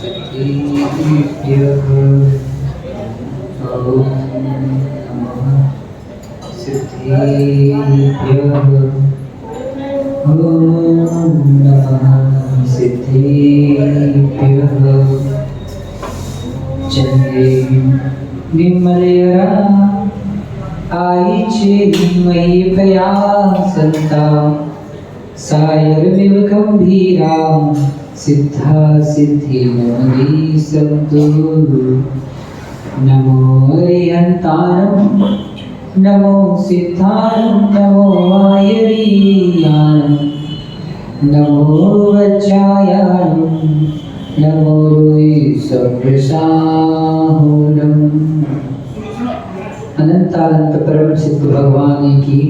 सिद्धिभ्यः ॐ नमः सिद्धिभ्यः ॐ नमः सिद्धिभ्यः चंद्रे निर्मलयरा आईचे मयि प्रयासन्ता सायरमिव गंभीरा सिद्धा सिद्धि नमि सन्तु नमो अरिहन्तारं नमो सिद्धारं नमो आयरीयानं नमो वज्रायानं नमो सर्वसाहुरम्। अनंतानंत परम सिद्ध भगवान की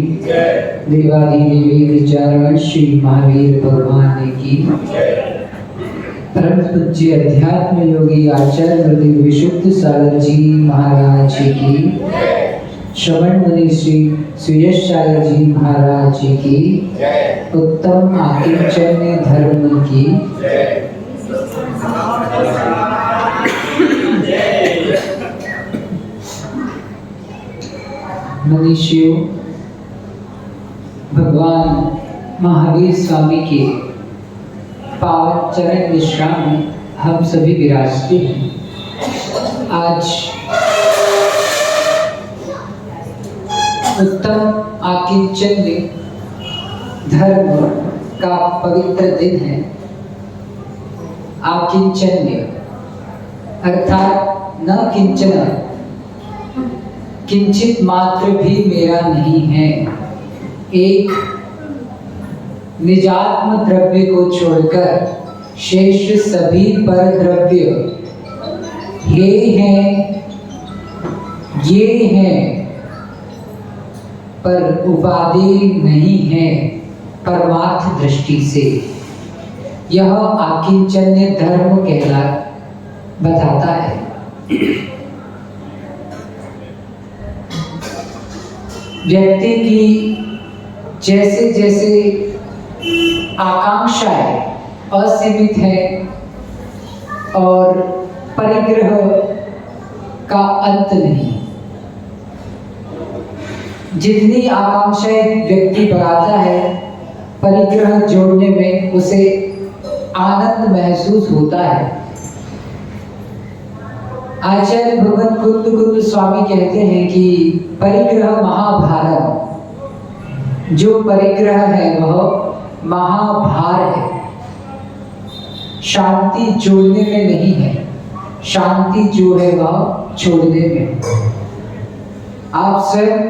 देवाधिदेवी विचारण श्री महावीर भगवान की परम पूज्य अध्यात्म योगी आचार्य हृदय विशुद्ध सागर जी महाराज की श्रवण मुनि श्री सुयश सागर जी महाराज की उत्तम आकिंचन्य धर्म की मनुष्यों भगवान महावीर स्वामी के पावन चरण विश्राम में हम सभी विराजते हैं। आज उत्तम आकिंचन्य धर्म का पवित्र दिन है। आकिंचन्य अर्थात न किंचन, किंचित मात्र भी मेरा नहीं है। एक निजात्म द्रव्य को छोड़कर शेष सभी पर द्रव्य हे हैं, ये हैं, पर उपाधि नहीं है परमार्थ दृष्टि से। यह आकिंचन्य धर्म कहला बताता है। व्यक्ति की जैसे जैसे आकांक्षाएं असीमित है और परिग्रह का अंत नहीं। जितनी आकांक्षाएं व्यक्ति बढ़ाता है, परिग्रह जोड़ने में उसे आनंद महसूस होता है। आचार्य भगवान कुंद स्वामी कहते हैं कि परिग्रह महाभारत, जो परिग्रह है वह महाभार है। शांति जोड़ने में नहीं है, शांति जो है वह छोड़ने में। आप स्वयं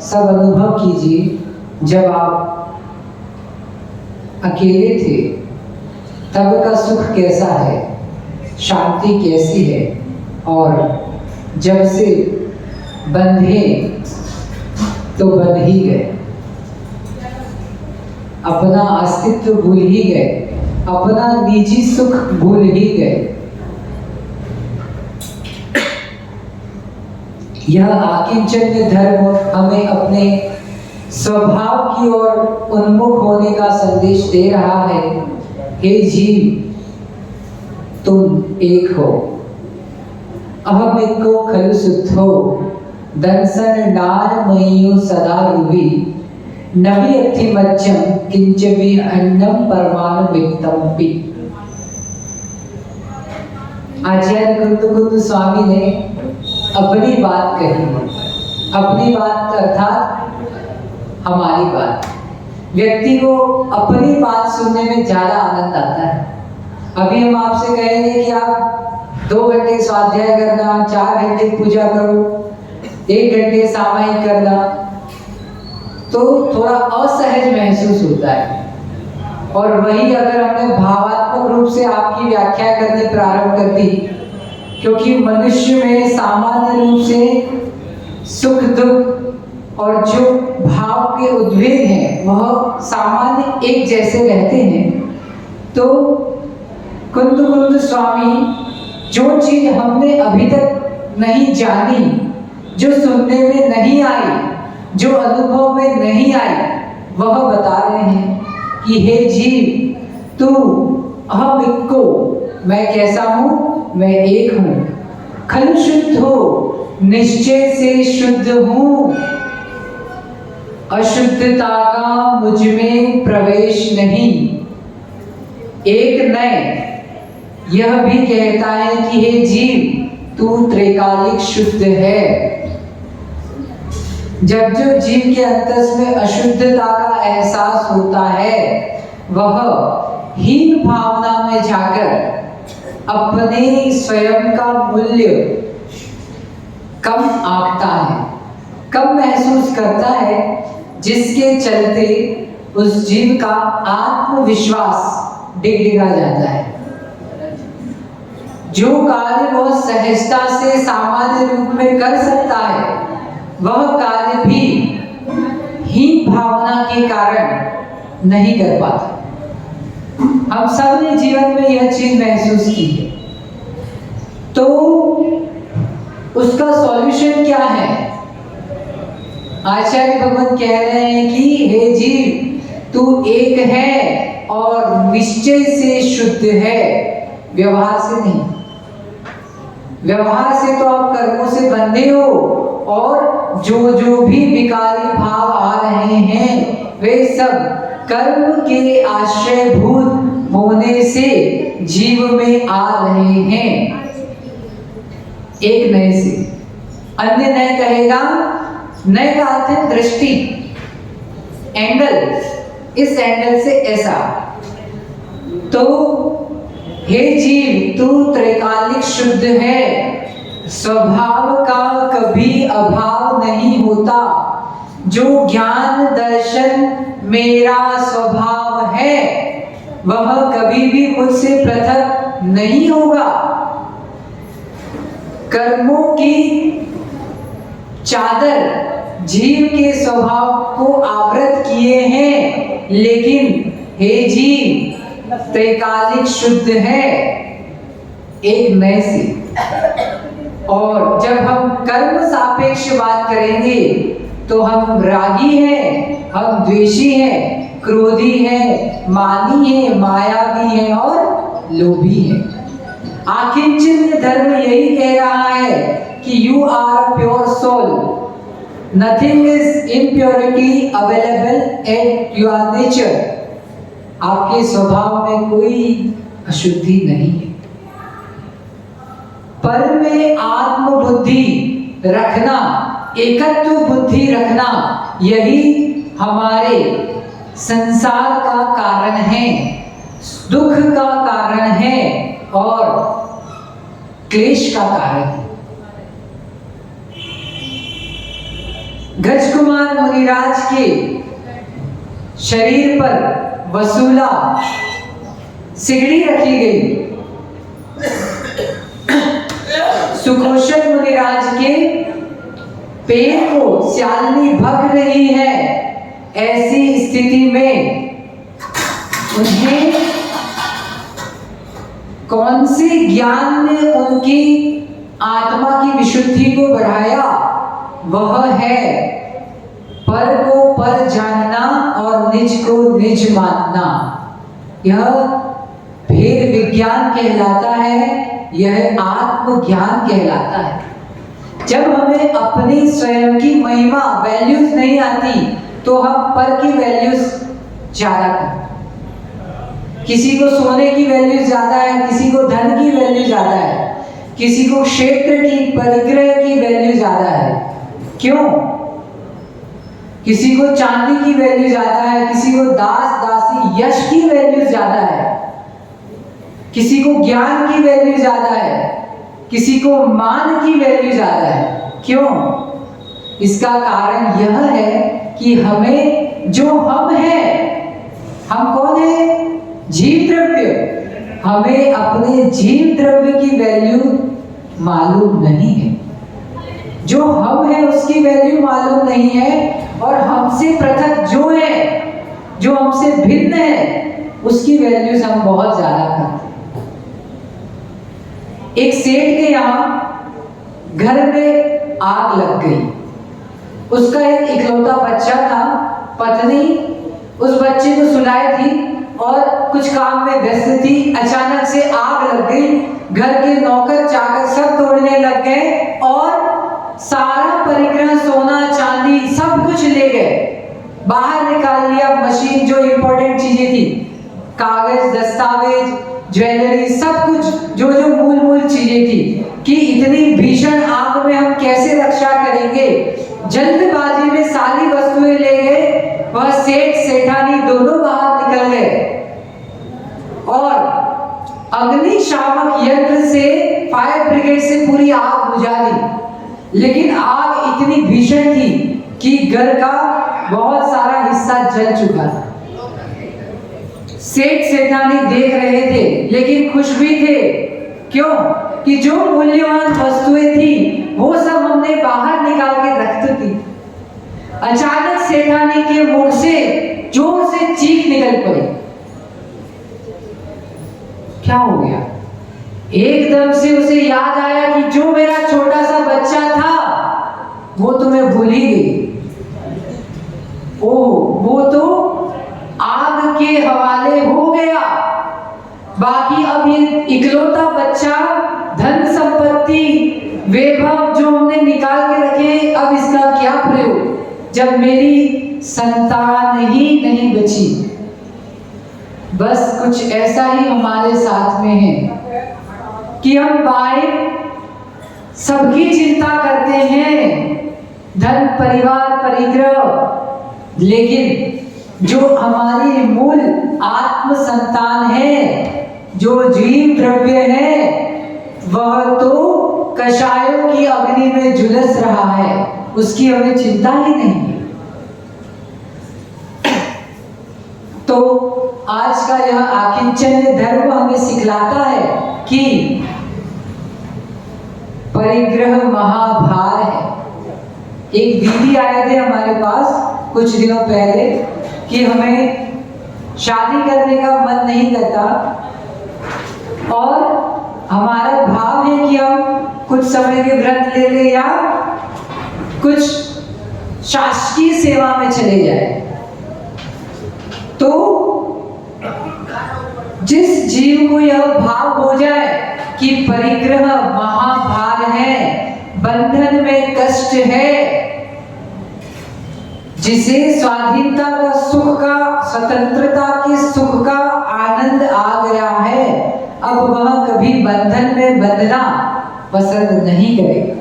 सब अनुभव कीजिए, जब आप अकेले थे तब का सुख कैसा है, शांति कैसी है, और जब से बंधे तो बंध ही गए, अपना अस्तित्व भूल ही गए, अपना निजी सुख भूल ही गए। यह आकिंचन्य धर्म हमें अपने स्वभाव की ओर उन्मुख होने का संदेश दे रहा है। हे जीव, तुम एक हो। अहम एको खलु सुद्धो दंसन नार मय्यो सदा रुवि नवि अथि मज्जम किंचवि अन्नम परमाणु विक्तमपि। आचार्य कुंद स्वामी ने अपनी बात कही। अपनी बात अर्थात हमारी बात। व्यक्ति को अपनी बात सुनने में ज्यादा आनंद आता है। अभी हम आपसे कहेंगे कि आप 2 घंटे स्वाध्याय करना, 4 घंटे पूजा करो, 1 घंटे सामायिक करना, तो थोड़ा असहज महसूस होता है। और वही अगर हमने भावात्मक रूप से आपकी व्याख्या करनी प्रारंभ कर दी, क्योंकि मनुष्य में सामान्य रूप से सुख दुख और जो भाव के उद्वेग हैं वह सामान्य एक जैसे रहते हैं, तो कुंद स्वामी जो चीज हमने अभी तक नहीं जानी, जो सुनने में नहीं आई, जो अनुभव में नहीं आई, वह बता रहे हैं। कि हे जीव तू अहम इक्को, मैं कैसा हूँ, मैं एक हूँ। खलु शुद्ध हो, निश्चय से शुद्ध हूँ। अशुद्धता का मुझ में प्रवेश नहीं। एक नए यह भी कहता है कि हे जीव तू त्रैकालिक शुद्ध है। जब जो जीव के अंतस में अशुद्धता का एहसास होता है, वह हीन भावना में जाकर अपने स्वयं का मूल्य कम आंकता है, कम महसूस करता है, जिसके चलते उस जीव का आत्मविश्वास डिगडिगा जाता है। जो कार्य वह सहजता से सामान्य रूप में कर सकता है, वह कार्य भी हीन भावना के कारण नहीं कर पाता। हम सब ने जीवन में यह चीज महसूस की है। तो उसका सॉल्यूशन क्या है? आचार्य भगवान कह रहे हैं कि हे जीव तू एक है और निश्चय से शुद्ध है, व्यवहार से नहीं। व्यवहार से तो आप कर्मों से बंधे हो, और जो जो भी विकारी भाव आ रहे हैं वे सब कर्म के आश्रयभूत होने से जीव में आ रहे हैं। एक नए से अन्य नए कहेगा, नए का अर्थ है दृष्टि, एंगल, इस एंगल से ऐसा। तो हे जीव तू त्रैकालिक शुद्ध है, स्वभाव का कभी अभाव नहीं होता। जो ज्ञान दर्शन मेरा स्वभाव है वह कभी भी मुझसे पृथक नहीं होगा। कर्मों की चादर जीव के स्वभाव को आवृत किए हैं, लेकिन हे जीव त्रैकालिक शुद्ध है, एक नए से। और जब हम कर्म सापेक्ष बात करेंगे तो हम रागी हैं, हम द्वेषी हैं, क्रोधी हैं, मानी हैं, मायावी हैं और लोभी हैं। आखिर धर्म यही कह रहा है कि you are pure soul, nothing is impurity available at your nature. आपके स्वभाव में कोई अशुद्धि नहीं है। पर में आत्म बुद्धि रखना, एकत्व बुद्धि रखना, यही हमारे संसार का कारण है, दुख का कारण है और क्लेश का कारण है। गजकुमार मुनिराज के शरीर पर वसूला सिगड़ी रखी गई। सुघोषण मुनिराज के पेड़ को स्यालनी भग रही है। ऐसी स्थिति में उन्हें कौन से ज्ञान ने उनकी आत्मा की विशुद्धि को बढ़ाया? वह है पर को पर जानना और निज को निज मानना। यह भेद विज्ञान कहलाता है, यह आत्मज्ञान कहलाता है। जब हमें अपनी स्वयं की महिमा वैल्यूज नहीं आती तो हम पर की वैल्यूज ज्यादा करते। किसी को सोने की वैल्यू ज्यादा है, किसी को धन की वैल्यू ज्यादा है, किसी को क्षेत्र की परिग्रह की वैल्यू ज्यादा है। क्यों? किसी को चांदी की वैल्यू ज्यादा है, किसी को दास दासी यश की वैल्यू ज्यादा है, किसी को ज्ञान की वैल्यू ज्यादा है, किसी को मान की वैल्यू ज्यादा है। क्यों? इसका कारण यह है कि हमें जो हम हैं, हम कौन है? जीव द्रव्य। हमें अपने जीव द्रव्य की वैल्यू मालूम नहीं है। जो हम हैं उसकी वैल्यू मालूम नहीं है, और हमसे पृथक जो है, जो हमसे भिन्न है, उसकी वैल्यूज हम बहुत ज्यादा करते हैं। एक सेठ के यहाँ घर में आग लग गई। उसका एक इकलौता बच्चा था। पत्नी उस बच्चे को सुलाई थी और कुछ काम में व्यस्त थी। अचानक से आग लग गई, घर के नौकर चाकर सब तोड़ने लग गए और सारा परिग्रह सोना चांदी सब कुछ ले गए। बाहर निकाल लिया मशीन, जो इंपॉर्टेंट चीजें थी, कागज, दस्तावेज, ज्वेलरी, सब कुछ जो जो मूल चीजें थी कि इतनी भीषण आग में हम कैसे रक्षा करेंगे। जल्दबाजी में सारी वस्तुएं ले गए। वह सेठ सेठानी दोनों बाहर निकल गए और अग्निशामक यंत्र से, फायर ब्रिगेड से पूरी आग बुझा दी। लेकिन आग इतनी भीषण थी कि घर का बहुत सारा हिस्सा जल चुका था। सेठ सेठानी देख रहे थे लेकिन खुश भी थे। क्यों? कि जो मूल्यवान वस्तुएं थी वो सब हमने बाहर निकाल के रख दी थी। अचानक सेठानी के मुख से जोर से चीख निकल पड़ी। क्या हो गया? एकदम से उसे याद आया कि जो मेरा छोटा सा बच्चा था वो तो मैं भूल ही गई। ओह, वो तो आग के हवाले हो गया। बाकी अब ये इकलौता बच्चा, धन संपत्ति, वैभव जो हमने निकाल के रखे, अब इसका क्या प्रयोग जब मेरी संतान ही नहीं बची। बस कुछ ऐसा ही हमारे साथ में है कि हम बाहर सबकी चिंता करते हैं, धन, परिवार, परिग्रह, लेकिन जो हमारी मूल आत्म संतान है, जो जीव द्रव्य है, वह तो कषायों की अग्नि में झुलस रहा है, उसकी हमें चिंता ही नहीं है। तो आज का यह आकिंचन्य धर्म हमें सिखलाता है कि परिग्रह महाभार है। एक दीदी आए थे हमारे पास कुछ दिनों पहले कि हमें शादी करने का मन नहीं करता और हमारा भाव है कि हम कुछ समय के व्रत ले ले या कुछ शासकीय सेवा में चले जाए। तो जिस जीव को यह भाव हो जाए कि परिग्रह महाभार है, बंधन में कष्ट है, जिसे स्वाधीनता का सुख का, स्वतंत्रता के सुख का आनंद आ गया है, अब वह कभी बंधन में बंधना पसंद नहीं करेगा।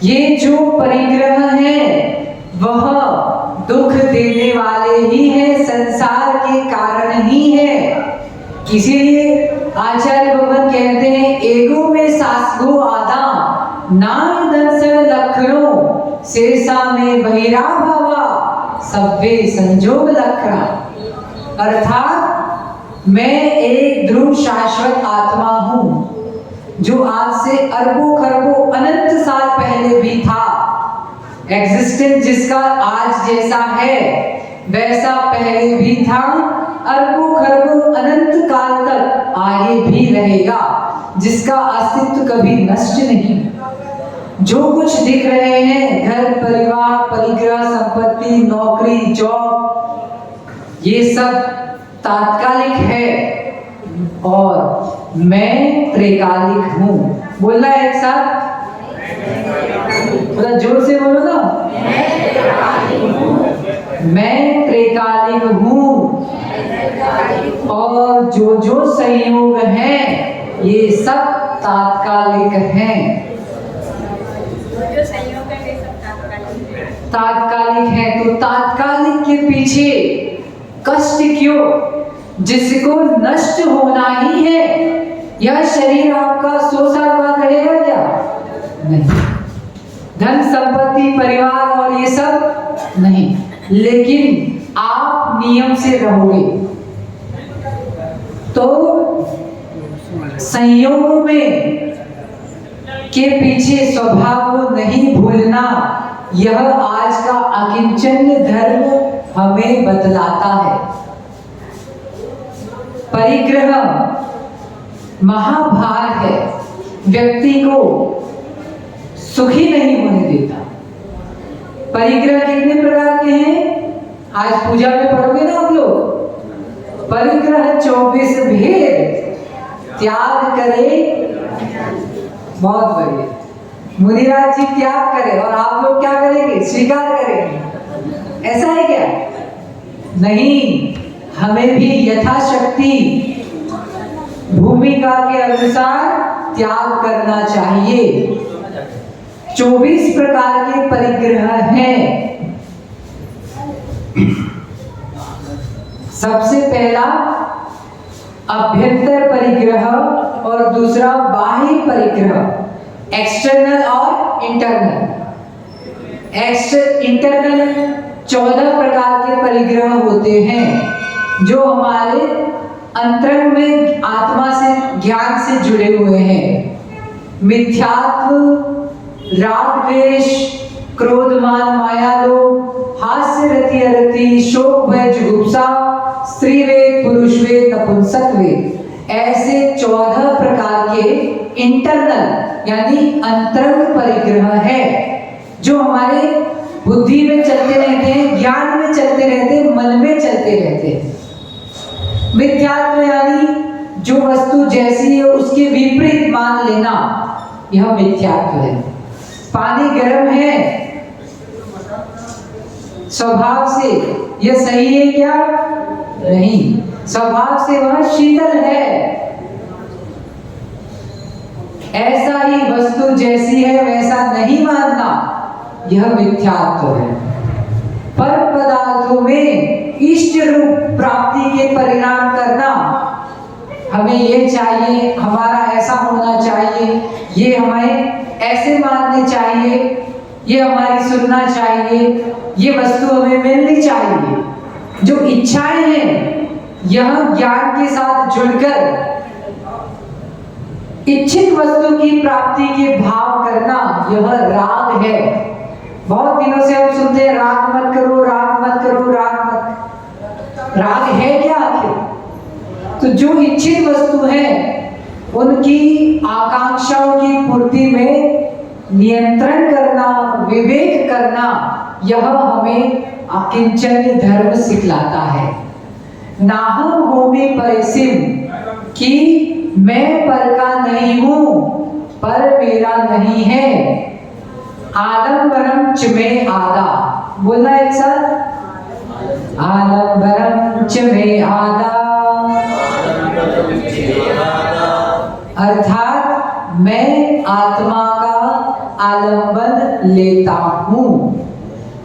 ये जो परिग्रह है वह दुख देने वाले ही है, संसार के कारण ही है। इसीलिए आचार्य भगवान कहते हैं, एगो में सासगो आदा नाम दंसन लखनों शेषा में बहिरा भावा सभ्य संजोग लखना। अर्थात मैं एक ध्रुव शाश्वत आत्मा हूं जो आज से अरबों खरबों अनंत साल पहले भी था। एग्जिस्टेंस जिसका आज जैसा है वैसा पहले भी था, अरबों खरबों अनंत काल तक आगे भी रहेगा, जिसका अस्तित्व कभी नष्ट नहीं। जो कुछ दिख रहे हैं, घर परिवार, परिग्रह, संपत्ति, नौकरी, जॉब, ये सब तात्कालिक है और मैं त्रिकालिक हूँ। बोलना है एक साथ, थोड़ा जोर से बोलो ना, मैं त्रिकालिक हूँ और जो जो संयोग है ये सब तात्कालिक हैं। तात्कालिक है तो तात्कालिक के पीछे कष्ट क्यों, जिसको नष्ट होना ही है। यह शरीर आपका 100 साल बाद रहेगा क्या? नहीं। धन संपत्ति, परिवार और ये सब नहीं, लेकिन आप नियम से रहोगे। तो संयोग में के पीछे स्वभाव को नहीं भूलना, यह आज का अकिंचन्य धर्म हमें बतलाता है। परिग्रह महाभार है, व्यक्ति को सुखी नहीं होने देता। परिग्रह कितने प्रकार के हैं? आज पूजा में पढ़ोगे ना आप लोग। परिग्रह 24 भेद त्याग करे, बहुत बढ़िया। मुनिराज जी त्याग करे और आप लोग क्या करेंगे? स्वीकार करेंगे। ऐसा है क्या? नहीं, हमें भी यथाशक्ति भूमिका के अनुसार त्याग करना चाहिए। 24 प्रकार के परिग्रह हैं। सबसे पहला अभ्यंतर परिग्रह और दूसरा बाह्य परिग्रह, एक्सटर्नल और इंटरनल। इंटरनल 14 प्रकार के परिग्रह होते हैं जो हमारे अंतरंग में आत्मा से, ज्ञान से जुड़े हुए हैं। मिथ्यात्व, राग द्वेष, क्रोध मान माया लोभ, हास्य रति अरति, शोक भय जुगुप्सा, स्त्री वेद, पुरुष वेद, नपुंसक वेद, ऐसे 14 प्रकार के इंटरनल यानी अंतरंग परिग्रह है जो हमारे बुद्धि में चलते रहते हैं, ज्ञान में चलते रहते हैं, मन में चलते रहते हैं। मिथ्यात्व यानी जो वस्तु जैसी है उसके विपरीत मान लेना, यह मिथ्यात्व है। पानी गर्म है स्वभाव से, यह सही है क्या? नहीं, स्वभाव से वह शीतल है। ऐसा ही वस्तु जैसी है वैसा नहीं मानना, यह मिथ्यात्व है। पर पदार्थों में इष्ट रूप प्राप्ति के परिणाम करना, हमें ये चाहिए, हमारा ऐसा होना चाहिए, ये हमें ऐसे मानने चाहिए, ये हमारी सुनना चाहिए, ये वस्तु हमें मिलनी चाहिए। जो इच्छाएं हैं, यह ज्ञान के साथ जुड़कर इच्छित वस्तु की प्राप्ति के भाव करना, यह राग है। बहुत दिनों से हम सुनते हैं राग मत करो, राग मत करो, राग मत। राग है क्या आखिर? तो जो इच्छित वस्तु है उनकी आकांक्षाओं की पूर्ति में नियंत्रण करना, विवेक करना, यह हमें अकिंचन धर्म सिखलाता है। नाहम होमी परिसिम, कि मैं पर का नहीं हूं, पर मेरा नहीं है। आलम्बरम च में आदा, बोलना एक साथ, आलम्बरम च में आदा, अर्थात मैं आत्मा का आलंबन लेता हूँ,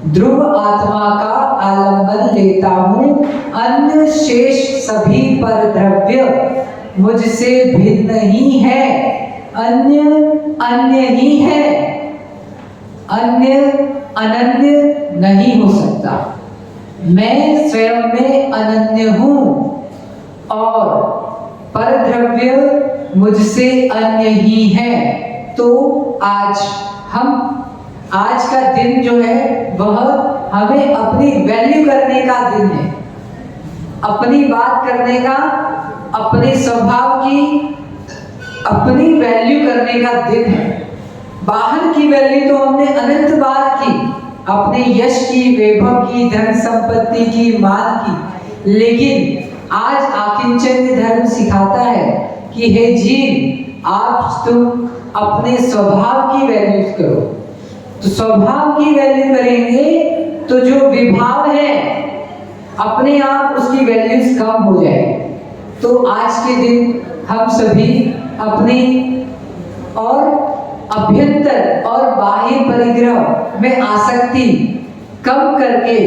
ध्रुव आत्मा का आलंबन लेता हूँ। अन्य शेष सभी पर द्रव्य मुझसे भिन्न ही है, अन्य ही है, अन्य अनन्य नहीं हो सकता। मैं स्वयं में अनन्य हूँ और परद्रव्य मुझसे अन्य ही है। तो आज का दिन जो है वह हमें अपनी वैल्यू करने का दिन है, अपनी बात करने का, अपने स्वभाव की अपनी वैल्यू करने का दिन है। बाहर की वैल्यू तो हमने अनंत बार की, अपने यश की, वैभव की, धन संपत्ति की, मान की, लेकिन आज आकिंचन धर्म सिखाता है कि हे जीव, आप तुम अपने स्वभाव की वैल्यू करो। तो स्वभाव की वैल्यू करेंगे तो जो विभाव है अपने आप उसकी वैल्यूज कम हो जाएगी। तो आज के दिन हम सभी अपनी और अभ्यंतर और बाह्य परिग्रह में आसक्ति कम करके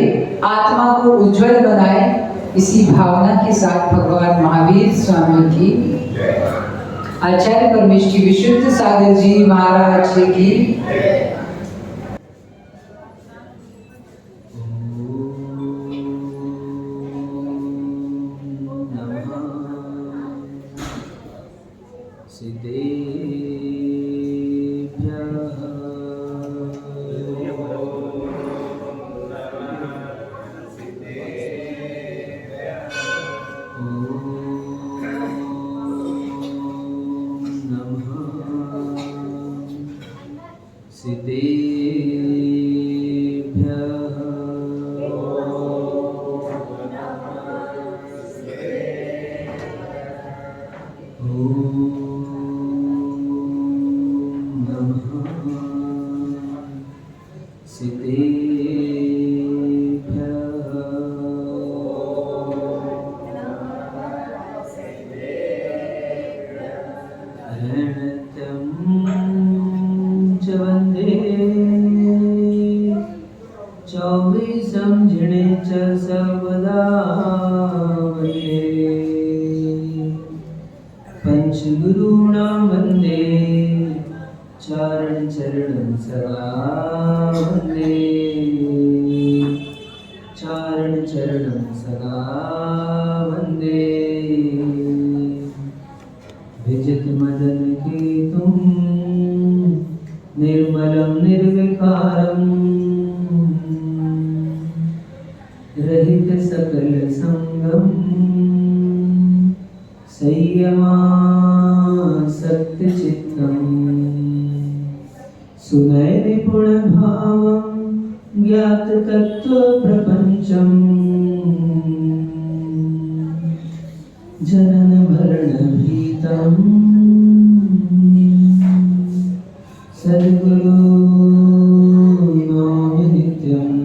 आत्मा को उज्जवल बनाए, इसी भावना के साथ भगवान महावीर स्वामी की, आचार्य परमेश्वरी विशुद्ध सागर जी महाराज जी की समझणे च सर्वदा वन्दे पंचगुरूणां वन्दे चारण चरणं सदा वन्दे चारण चरणं सदा वन्दे विजित मदन केतुं निर्मलं निर्विकारम् रहित सकल संगम संयमासक्त चित्तम सुनय निपुण भावं ज्ञात तत्व प्रपंचम जनन मरण भीतम सद्गुरु नौमि नित्यम्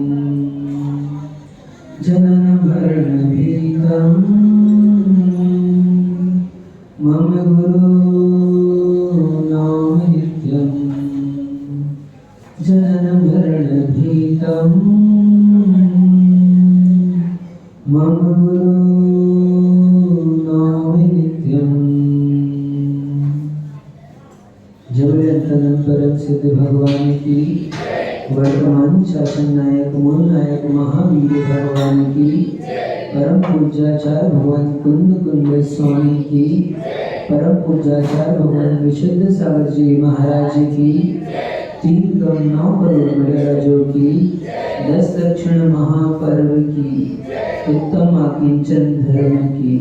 जनन मरण भीतम् मम गुरु नौमि नित्यम् जनन मरण भीतम् मम गुरु नौमि नित्यम्। जबरदन परम सिद्ध भगवान की, वर्तमान शासन नायक मूल नायक महावीर भगवान की, परम पूज्याचार्य भगवान कुंद कुंद स्वामी की, परम पूज्याचार्य भगवान विशुद्ध सागर जी महाराज की, 3.9 करोड़ मर्यादाजों की, 10 दक्षिण महापर्व की, उत्तम आकिंचन धर्म की,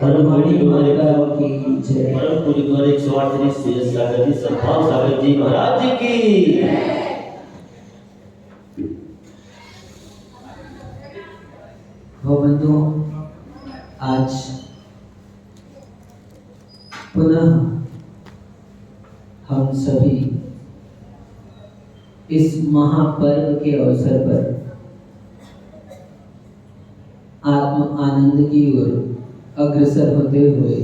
परमाणु माता की जय। परम पूज्य 138 श्री सागर जी सद्भाव सागर जी महाराज जी की। बंधुओं, आज पुनः हम सभी इस महापर्व के अवसर पर आत्म आनंद की ओर अग्रसर होते हुए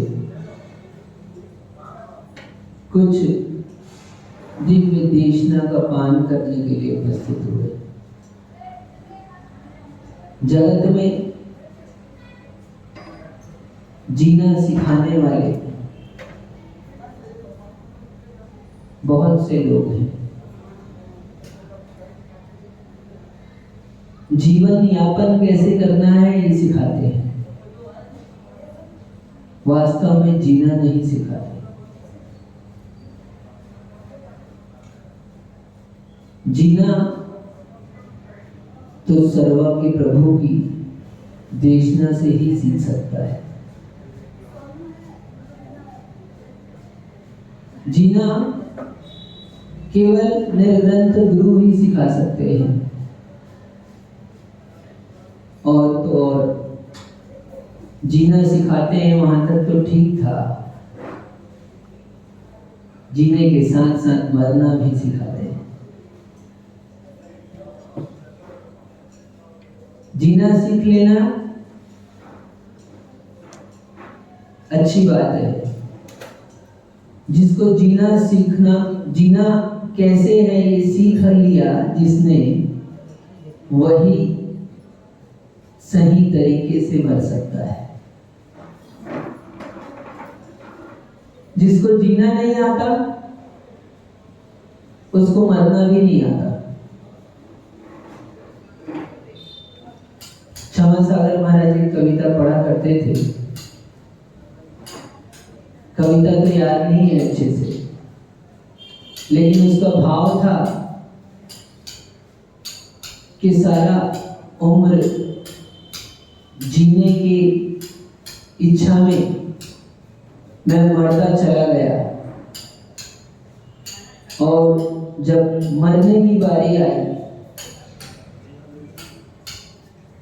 कुछ दिव्य देशना का पान करने के लिए उपस्थित हुए। जगत में जीना सिखाने वाले बहुत से लोग हैं। जीवन यापन कैसे करना है ये सिखाते हैं, वास्तव में जीना नहीं सिखाते। जीना तो सर्वज्ञ प्रभु की देशना से ही सीख सकता है। जीना केवल निर्ग्रंथ गुरु ही सिखा सकते हैं। और तो और जीना सिखाते हैं वहां तक तो ठीक था, जीने के साथ साथ मरना भी सिखाते हैं। जीना सीख लेना अच्छी बात है। जिसको जीना सीखना, जीना कैसे है ये सीख लिया जिसने, वही सही तरीके से मर सकता है। जिसको जीना नहीं आता उसको मरना भी नहीं आता। क्षमा सागर महाराज एक कविता पढ़ा करते थे। कविता तो याद नहीं है अच्छे से, लेकिन उसका भाव था कि सारा उम्र जीने की इच्छा में मैं मरता चला गया, और जब मरने की बारी आई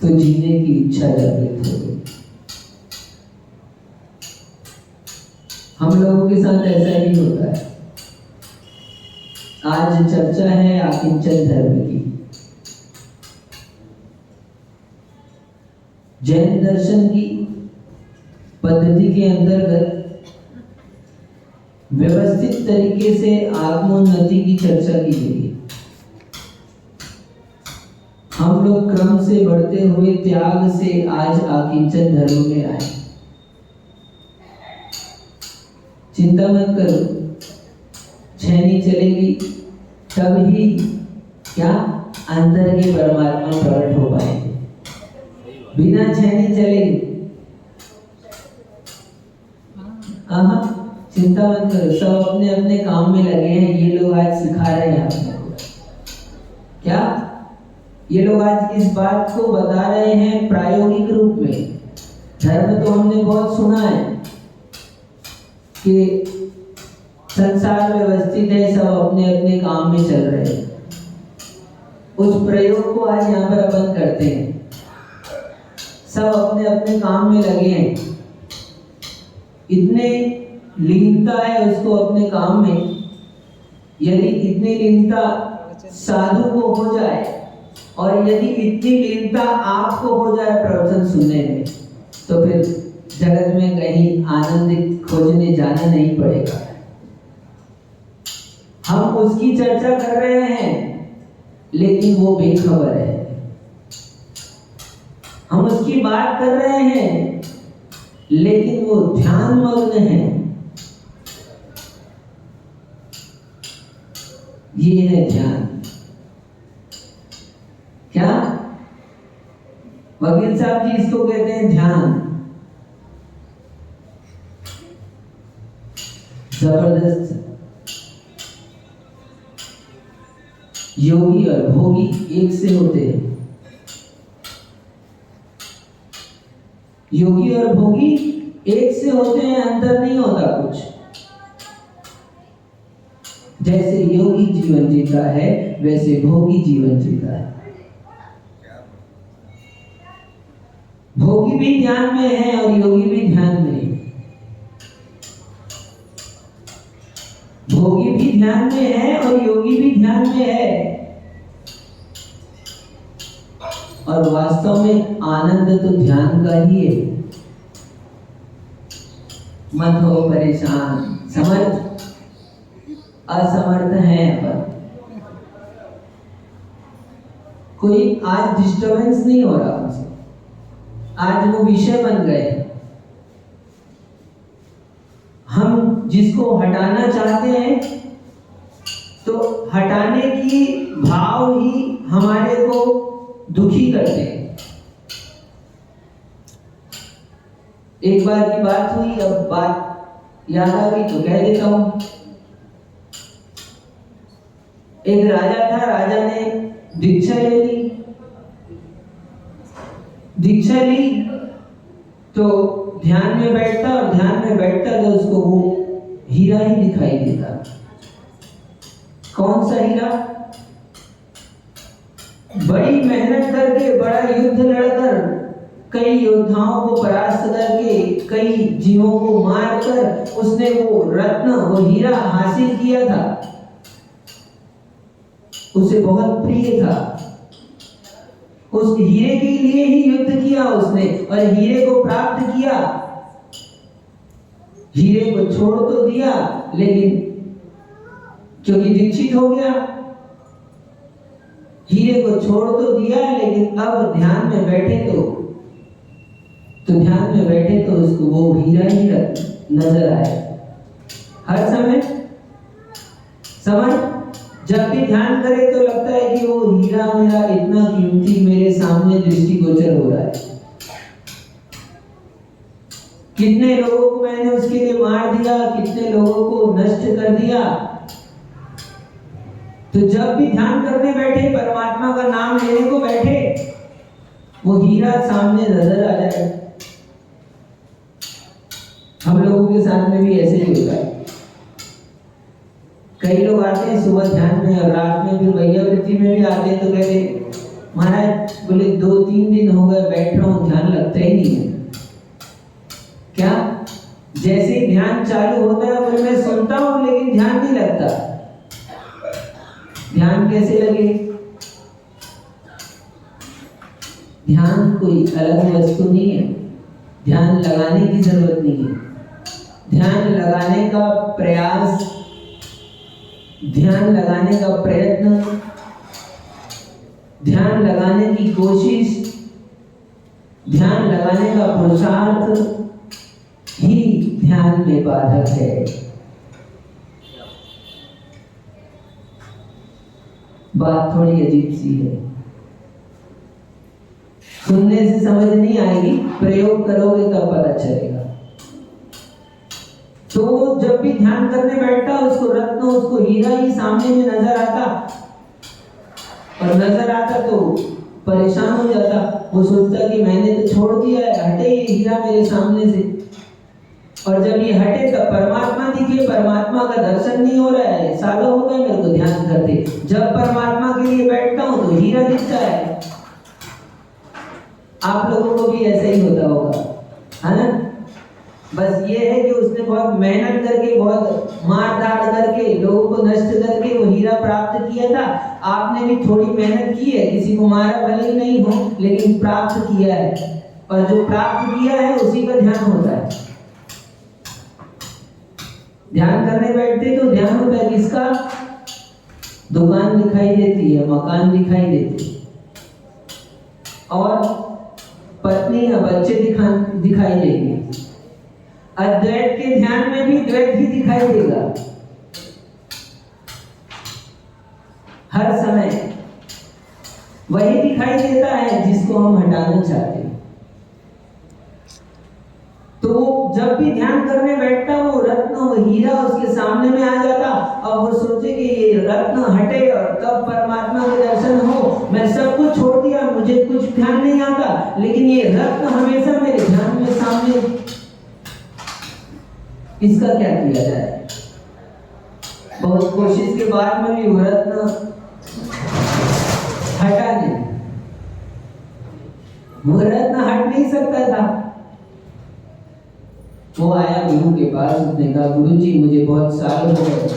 तो जीने की इच्छा जागृत हो गई। हम लोगों के साथ ऐसा ही होता है। आज चर्चा है आकिंचन धर्म की। जैन दर्शन की पद्धति के अंतर्गत व्यवस्थित तरीके से आत्मोन्नति की चर्चा की गई है। हम लोग क्रम से बढ़ते हुए त्याग से आज आकिंचन धर्म में आए। चिंता मत करो, छैनी चलेगी तब ही क्या अंदर के परमात्मा प्रकट हो पाएंगे। बिना छैनी चलेगी चिंता मत करो, सब अपने अपने काम में लगे हैं। ये लोग आज सिखा रहे हैं आपको क्या, ये लोग आज इस बात को बता रहे हैं प्रायोगिक रूप में। धर्म तो हमने बहुत सुना है कि संसार व्यवस्थित है, सब अपने अपने काम में चल रहे हैं। उस प्रयोग को आज यहाँ पर अपन करते हैं। सब अपने अपने काम में लगे हैं। इतने लीनता है उसको अपने काम में। यदि इतनी लीनता साधु को हो जाए और यदि इतनी लीनता आपको हो जाए प्रवचन सुनने में, तो फिर जगत में कहीं आनंद खोजने जाना नहीं पड़ेगा। हम उसकी चर्चा कर रहे हैं लेकिन वो बेखबर है। हम उसकी बात कर रहे हैं लेकिन वो ध्यान मग्न है। ये है ध्यान। क्या वकील साहब जी इसको कहते हैं ध्यान। जबरदस्त। योगी और भोगी एक से होते हैं। योगी और भोगी एक से होते हैं, अंतर नहीं होता कुछ। जैसे योगी जीवन जीता है वैसे भोगी जीवन जीता है। भोगी भी ध्यान में है और योगी भी ध्यान में है। भोगी भी ध्यान में है और योगी भी ध्यान में है। और वास्तव में आनंद तो ध्यान का ही है। मत हो परेशान, समर्थ असमर्थ है अपन। कोई आज डिस्टर्बेंस नहीं हो रहा मुझसे। आज वो विषय बन गए। हम जिसको हटाना चाहते हैं तो हटाने की भाव ही हमारे को दुखी करते हैं। एक बार की बात हुई, अब बात याद आ गई तो कह देता हूं। एक राजा था, राजा ने दीक्षा ले ली। दीक्षा ली तो ध्यान में बैठता और ध्यान में बैठता तो उसको वो हीरा ही दिखाई देता। कौन सा हीरा? बड़ी मेहनत करके, बड़ा युद्ध लड़कर, कई योद्धाओं को परास्त करके, कई जीवों को मारकर उसने वो रत्न, वो हीरा हासिल किया था। उसे बहुत प्रिय था। उस हीरे के लिए ही युद्ध किया उसने और हीरे को प्राप्त किया। हीरे को छोड़ तो दिया लेकिन क्योंकि दीक्षित हो गया, हीरे को छोड़ तो दिया लेकिन अब ध्यान में बैठे तो ध्यान में बैठे तो उसको वो हीरा ही नजर आए हर समय। समझ, जब भी ध्यान करे तो लगता है कि वो हीरा मेरा इतना कीमती मेरे सामने दृष्टिगोचर हो रहा है। कितने लोगों को मैंने उसके लिए मार दिया, कितने लोगों को नष्ट कर दिया। तो जब भी ध्यान करने बैठे, परमात्मा का नाम लेने को बैठे, वो हीरा सामने नजर आ जाए। हम लोगों के साथ में भी ऐसे ही होता है। कई लोग आते हैं सुबह ध्यान में और रात में फिर वैयावृत्ति में भी आते हैं तो कहते महाराज बोले 2-3 दिन हो गए बैठ रहा हूँ, ध्यान लगता ही नहीं है। क्या? जैसे ही ध्यान चालू होता है बोले मैं सुनता हूँ लेकिन ध्यान नहीं लगता। ध्यान कैसे लगे? ध्यान कोई अलग वस्तु नहीं है, ध्यान लगाने की जरूरत नहीं है। ध्यान लगाने का प्रयास, ध्यान लगाने का प्रयत्न, ध्यान लगाने की कोशिश, ध्यान लगाने का पुरुषार्थ ही ध्यान में बाधक है। बात थोड़ी अजीब सी है, सुनने से समझ नहीं आएगी, प्रयोग करोगे तब पता चलेगा। तो जब भी ध्यान करने बैठता उसको रत्न, उसको हीरा ही सामने में नजर आता, और नजर आता तो परेशान हो जाता। वो सोचता कि मैंने तो छोड़ दिया है, हटे ये हीरा मेरे सामने से। और जब ये हटे तब परमात्मा दिखे, परमात्मा का दर्शन नहीं हो रहा है, सालों हो गए मेरे को ध्यान करते। जब परमात्मा के लिए बैठता हूँ तो हीरा दिखता है। आप लोगों को भी ऐसा ही होता होगा, है ना? बस ये है कि उसने बहुत मेहनत करके, बहुत मार धाड़ करके, लोगों को नष्ट करके वो हीरा प्राप्त किया था। आपने भी थोड़ी मेहनत की है, किसी को मारा भले ही नहीं हो, लेकिन प्राप्त किया है। और जो प्राप्त किया है उसी का ध्यान होता है। ध्यान करने बैठते तो ध्यान होता है किसका? दुकान दिखाई देती है, मकान दिखाई देते हैं, और पत्नी या बच्चे दिखाई देंगे। अद्वैत के ध्यान में भी द्वैत ही दिखाई देगा हर समय। वही दिखाई देता है जिसको हम हटाना चाहते हैं। तो जब भी ध्यान करने बैठता वो रत्न, वो हीरा उसके सामने में आ जाता। अब वो सोचे कि ये रत्न हटे और तब परमात्मा के दर्शन हो। मैं सब कुछ छोड़ दिया, मुझे कुछ ध्यान नहीं आता, लेकिन ये रत्न हमेशा मेरे ध्यान में सामने। इसका क्या किया जाए? बहुत कोशिश के बाद में भी वो रत्न हटा नहीं, वो रत्न हट नहीं सकता था। वो आया गुरु के पास, उसने कहा गुरुजी मुझे बहुत साल हो गए,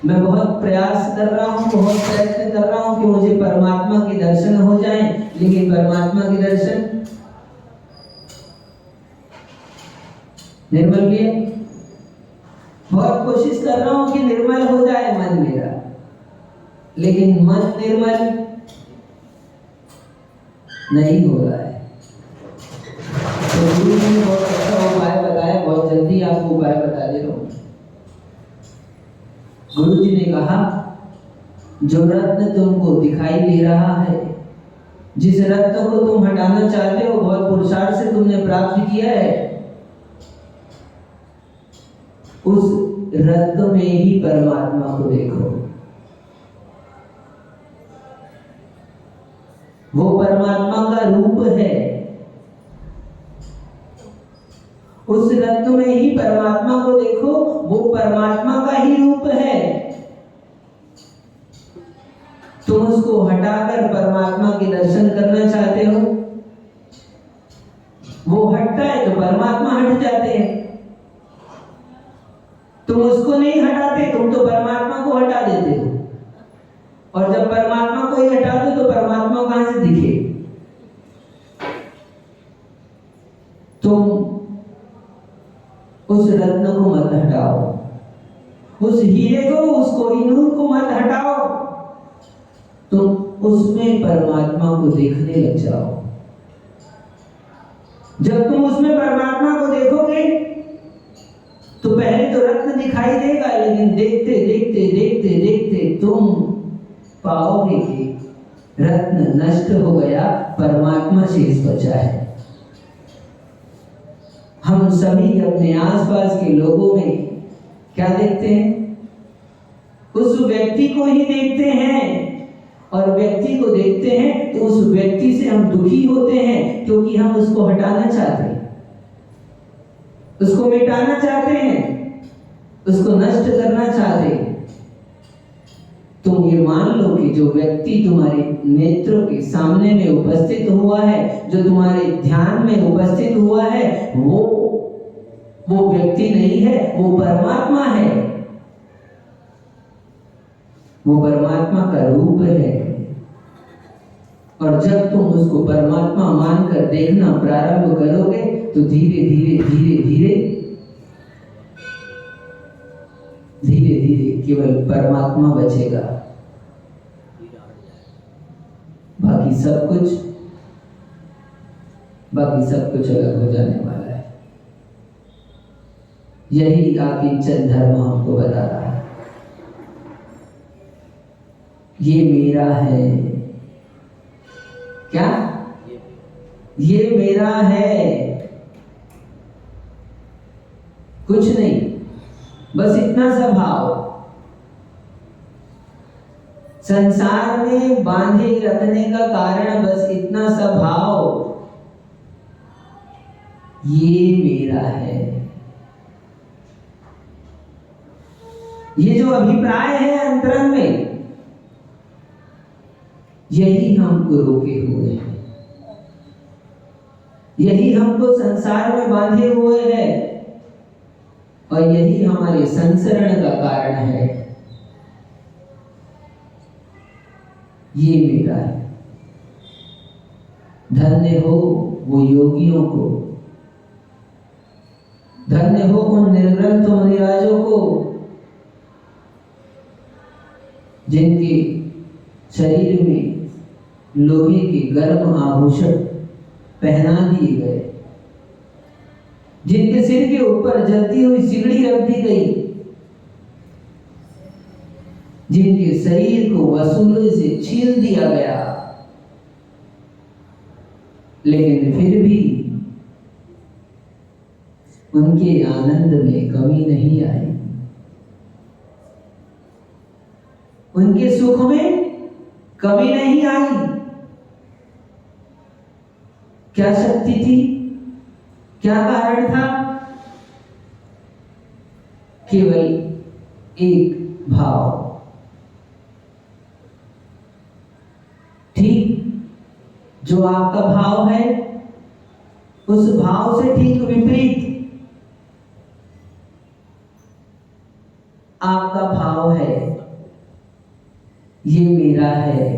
मैं बहुत प्रयास कर रहा हूँ, बहुत प्रयत्न कर रहा हूँ कि मुझे परमात्मा के दर्शन हो जाएं, लेकिन परमात्मा के दर्शन निर्मल भी है। बहुत कोशिश कर रहा हूँ कि निर्मल हो जाए मन मेरा, लेकिन मन निर्मल नहीं हो रहा है। तो गुरु जी ने बहुत अच्छा उपाय बताया, बहुत जल्दी आपको उपाय बता दे रहा हूँ। गुरु जी ने कहा जो रत्न तुमको दिखाई दे रहा है, जिस रत्न को तुम हटाना चाहते हो, बहुत पुरुषार्थ से तुमने प्राप्त किया है, उस रत्न में ही परमात्मा को देखो। वो परमात्मा का रूप है, उस रत्न में ही परमात्मा को देखो, वो परमात्मा का ही रूप है। तुम उसको हटाकर परमात्मा के दर्शन करना चाहते हो, वो हटता है तो परमात्मा हट जाते हैं। तुम उसको नहीं हटाते, तुम तो परमात्मा को हटा देते हो। और जब परमात्मा को ही हटा दो तो परमात्मा कहां से दिखे? तुम उस रत्न को मत हटाओ, उस हीरे को, उस कोहिनूर को मत हटाओ, तुम उसमें परमात्मा को देखने लग जाओ। जब तुम उसमें परमात्मा को देखोगे तो पहले तो रत्न दिखाई देगा, लेकिन देखते देखते देखते देखते तुम पाओगे कि रत्न नष्ट हो गया, परमात्मा शेष बचा है। हम सभी अपने आसपास के लोगों में क्या देखते हैं? उस व्यक्ति को ही देखते हैं, और व्यक्ति को देखते हैं तो उस व्यक्ति से हम दुखी होते हैं, क्योंकि हम उसको हटाना चाहते हैं, उसको मिटाना चाहते हैं, उसको नष्ट करना चाहते हैं। तुम ये मान लो कि जो व्यक्ति तुम्हारे नेत्रों के सामने में उपस्थित हुआ है, जो तुम्हारे ध्यान में उपस्थित हुआ है, वो व्यक्ति नहीं है, वो परमात्मा है। वो परमात्मा का रूप है। और जब तुम उसको परमात्मा मानकर देखना प्रारंभ करोगे तो धीरे धीरे धीरे धीरे धीरे धीरे केवल परमात्मा बचेगा, बाकी सब कुछ अलग हो जाने वाला है। यही आकिंचन धर्म हमको बता रहा है। ये मेरा है। क्या? ये मेरा है, कुछ नहीं, बस इतना सा भाव। संसार में बांधे रखने का कारण बस इतना सा भाव, ये मेरा है। ये जो अभिप्राय है अंतरंग में, यही हमको रोके हुए है, यही हमको संसार में बांधे हुए है, और यही हमारे संसरण का कारण है। ये मेरा है। धन्य हो वो योगियों को, धन्य हो उन निर्ग्रंथ मुनिराजों को, जिनके शरीर में लोहे के गर्म आभूषण पहना दिए गए, जिनके सिर के ऊपर जलती हुई सिगड़ी रख दी गई, जिनके शरीर को वसूले से छील दिया गया, लेकिन फिर भी उनके आनंद में कमी नहीं आई, उनके सुख में कमी नहीं आई। क्या शक्ति थी? क्या कारण था? केवल एक भाव। ठीक जो आपका भाव है, उस भाव से ठीक विपरीत आपका भाव है, ये मेरा है,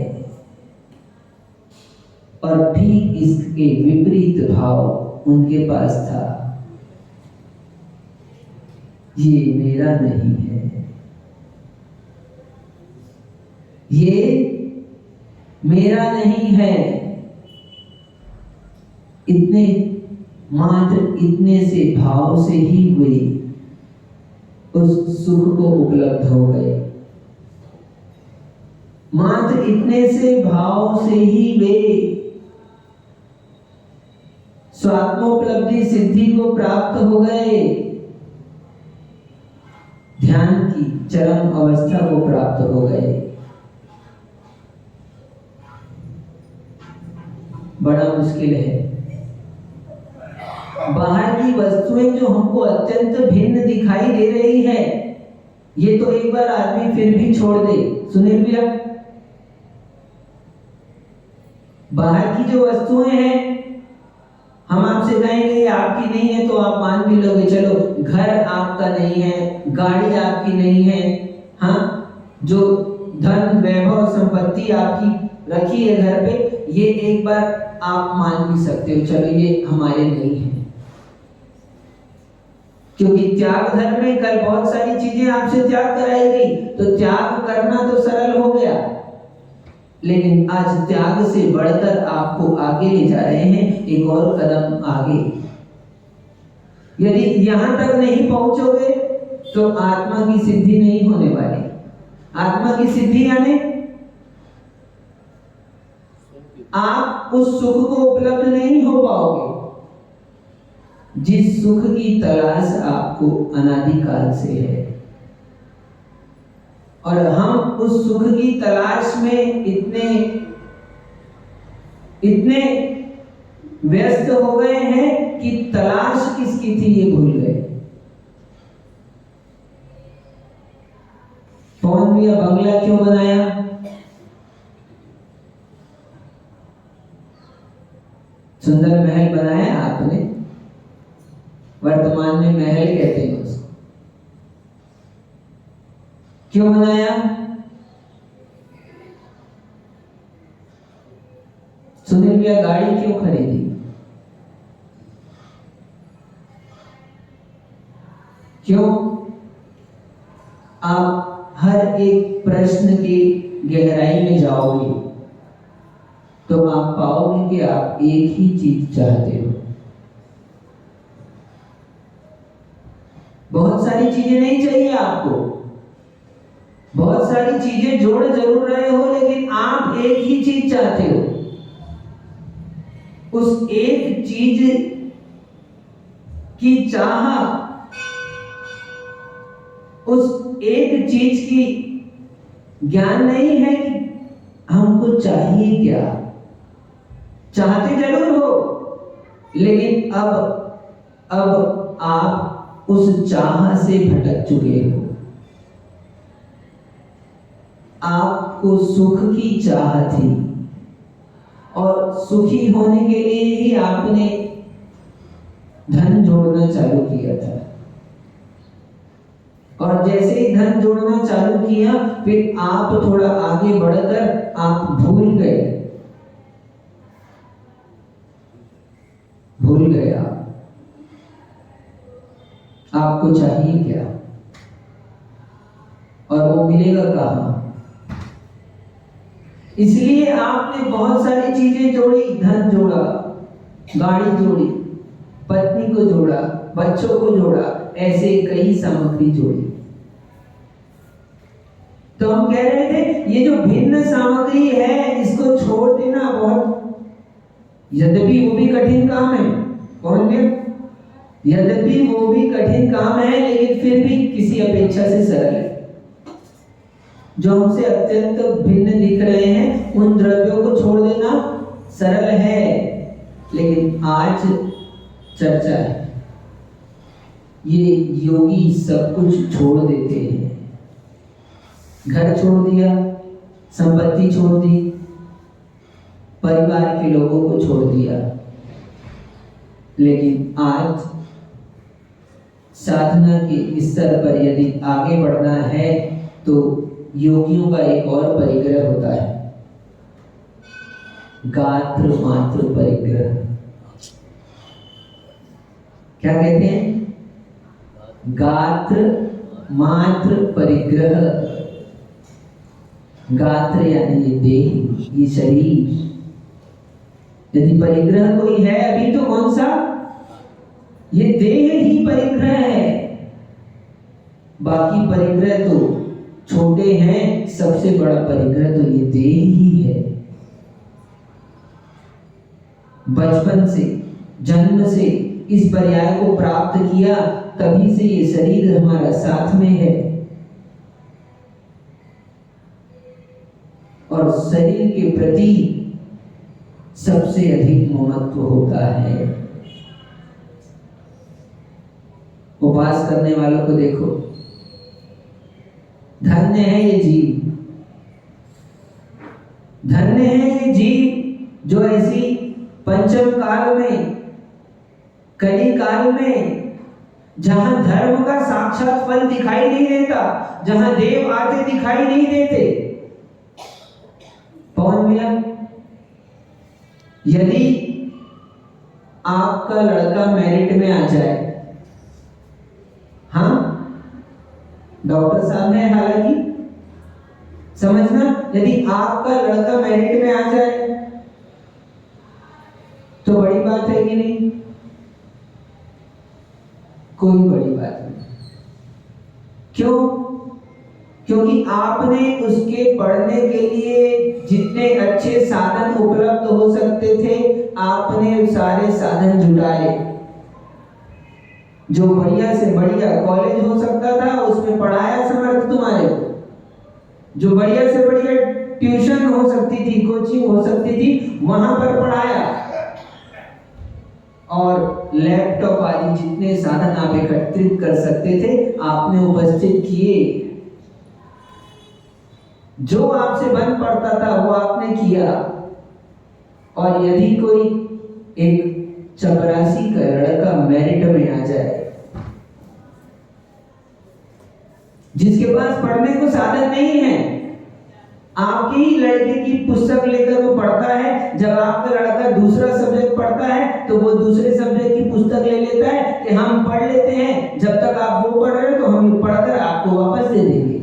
और ठीक इसके विपरीत भाव उनके पास था, ये मेरा नहीं है, ये मेरा नहीं है। इतने मात्र इतने से भाव से ही वे उस सुख को उपलब्ध हो गए। मात्र इतने से भाव से ही वे स्वात्मोपलब्धि सिद्धि को प्राप्त हो गए, ध्यान की चरम अवस्था को प्राप्त हो गए। बड़ा मुश्किल है। बाहर की वस्तुएं जो हमको अत्यंत भिन्न दिखाई दे रही है, ये तो एक बार आदमी फिर भी छोड़ दे। सुनील भैया, बाहर की जो वस्तुएं हैं, हम आपसे कहेंगे आपकी नहीं है तो आप मान भी लोगे, चलो घर आपका नहीं है, गाड़ी आपकी नहीं है, हाँ, जो धन वैभव संपत्ति आपकी रखी है घर पे, ये एक बार आप मान भी सकते हो, चलो ये हमारे नहीं है। क्योंकि त्याग धर्म में कल बहुत सारी चीजें आपसे त्याग कराई गई, तो त्याग करना तो सरल हो गया, लेकिन आज त्याग से बढ़कर आपको आगे ले जा रहे हैं, एक और कदम आगे। यदि यहां तक नहीं पहुंचोगे तो आत्मा की सिद्धि नहीं होने वाली। आत्मा की सिद्धि यानी आप उस सुख को उपलब्ध नहीं हो पाओगे जिस सुख की तलाश आपको अनादिकाल से है। और हम उस सुख की तलाश में इतने व्यस्त हो गए हैं कि तलाश किसकी थी ये भूल गए। फोन पवन भैया बंगला क्यों बनाया? सुंदर महल बनाया आपने, वर्तमान में महल कहते हैं उसको। क्यों बनाया? सुनील भैया गाड़ी क्यों खरीदी? क्यों? आप हर एक प्रश्न की गहराई में जाओगे तो आप पाओगे कि आप एक ही चीज चाहते हो। बहुत सारी चीजें नहीं चाहिए आपको, बहुत सारी चीजें जोड़ जरूर रहे हो, लेकिन आप एक ही चीज चाहते हो। उस एक चीज की चाह, उस एक चीज की ज्ञान नहीं है कि हमको चाहिए क्या। चाहते जरूर हो, लेकिन अब आप उस चाह से भटक चुके हो। आपको सुख की चाह थी और सुखी होने के लिए ही आपने धन जोड़ना चालू किया था, और जैसे ही धन जोड़ना चालू किया फिर आप थोड़ा आगे बढ़कर आप भूल गए आपको चाहिए क्या और वो मिलेगा कहाँ। इसलिए आपने बहुत सारी चीजें जोड़ी, धन जोड़ा, गाड़ी जोड़ी, पत्नी को जोड़ा, बच्चों को जोड़ा, ऐसे कई सामग्री जोड़ी। तो हम कह रहे थे ये जो भिन्न सामग्री है इसको छोड़ देना बहुत, यद्यपि वो भी कठिन काम है। कौन है? यद्यपि वो भी कठिन काम है, लेकिन फिर भी किसी अपेक्षा से सरल है। जो हमसे अत्यंत भिन्न दिख रहे हैं उन द्रव्यों को छोड़ देना सरल है, लेकिन आज चर्चा है ये योगी सब कुछ छोड़ देते हैं। घर छोड़ दिया, संपत्ति छोड़ दी, परिवार के लोगों को छोड़ दिया, लेकिन आज साधना के स्तर पर यदि आगे बढ़ना है तो योगियों का एक और परिग्रह होता है, गात्र मात्र परिग्रह। क्या कहते हैं? गात्र मात्र परिग्रह। गात्र यानी ये देह, ये शरीर। यदि परिग्रह कोई है अभी तो कौन सा? ये देह ही परिग्रह है। बाकी परिग्रह तो छोटे हैं, सबसे बड़ा परिग्रह तो ये देह ही है। बचपन से, जन्म से इस पर्याय को प्राप्त किया, तभी से ये शरीर हमारा साथ में है, और शरीर के प्रति सबसे अधिक महत्व होता है। उपवास करने वालों को देखो, धन्य है ये जीव, धन्य है ये जीव जो ऐसी पंचम काल में, कली काल में, जहां धर्म का साक्षात फल दिखाई नहीं देता, जहां देव आते दिखाई नहीं देते। पवन भैया, यदि आपका लड़का मेरिट में आ जाए, हाँ डॉक्टर साहब है हालांकि, समझना, यदि आपका लड़का मेरिट में आ जाए तो बड़ी बात है कि नहीं? कोई बड़ी बात नहीं। क्यों? क्योंकि आपने उसके पढ़ने के लिए जितने अच्छे साधन उपलब्ध हो सकते थे आपने सारे साधन जुटाए। जो बढ़िया से बढ़िया कॉलेज हो सकता था उसमें पढ़ाया समर्थ तुम्हारे को, जो बढ़िया से बढ़िया ट्यूशन हो सकती थी, कोचिंग हो सकती थी, वहां पर पढ़ाया, और लैपटॉप आदि जितने साधन आप एकत्रित कर सकते थे आपने उपस्थित किए। जो आपसे बन पड़ता था वो आपने किया। और यदि कोई एक चपरासी का लड़का मेरिट में आ जाए, जिसके पास पढ़ने को साधन नहीं है, आपके ही लड़के की पुस्तक लेकर वो पढ़ता है, जब आपका लड़का दूसरा सब्जेक्ट पढ़ता है तो वो दूसरे सब्जेक्ट की पुस्तक ले लेता है कि हम पढ़ लेते हैं, जब तक आप वो पढ़ रहे हो तो हम पढ़कर आपको वापस दे देंगे।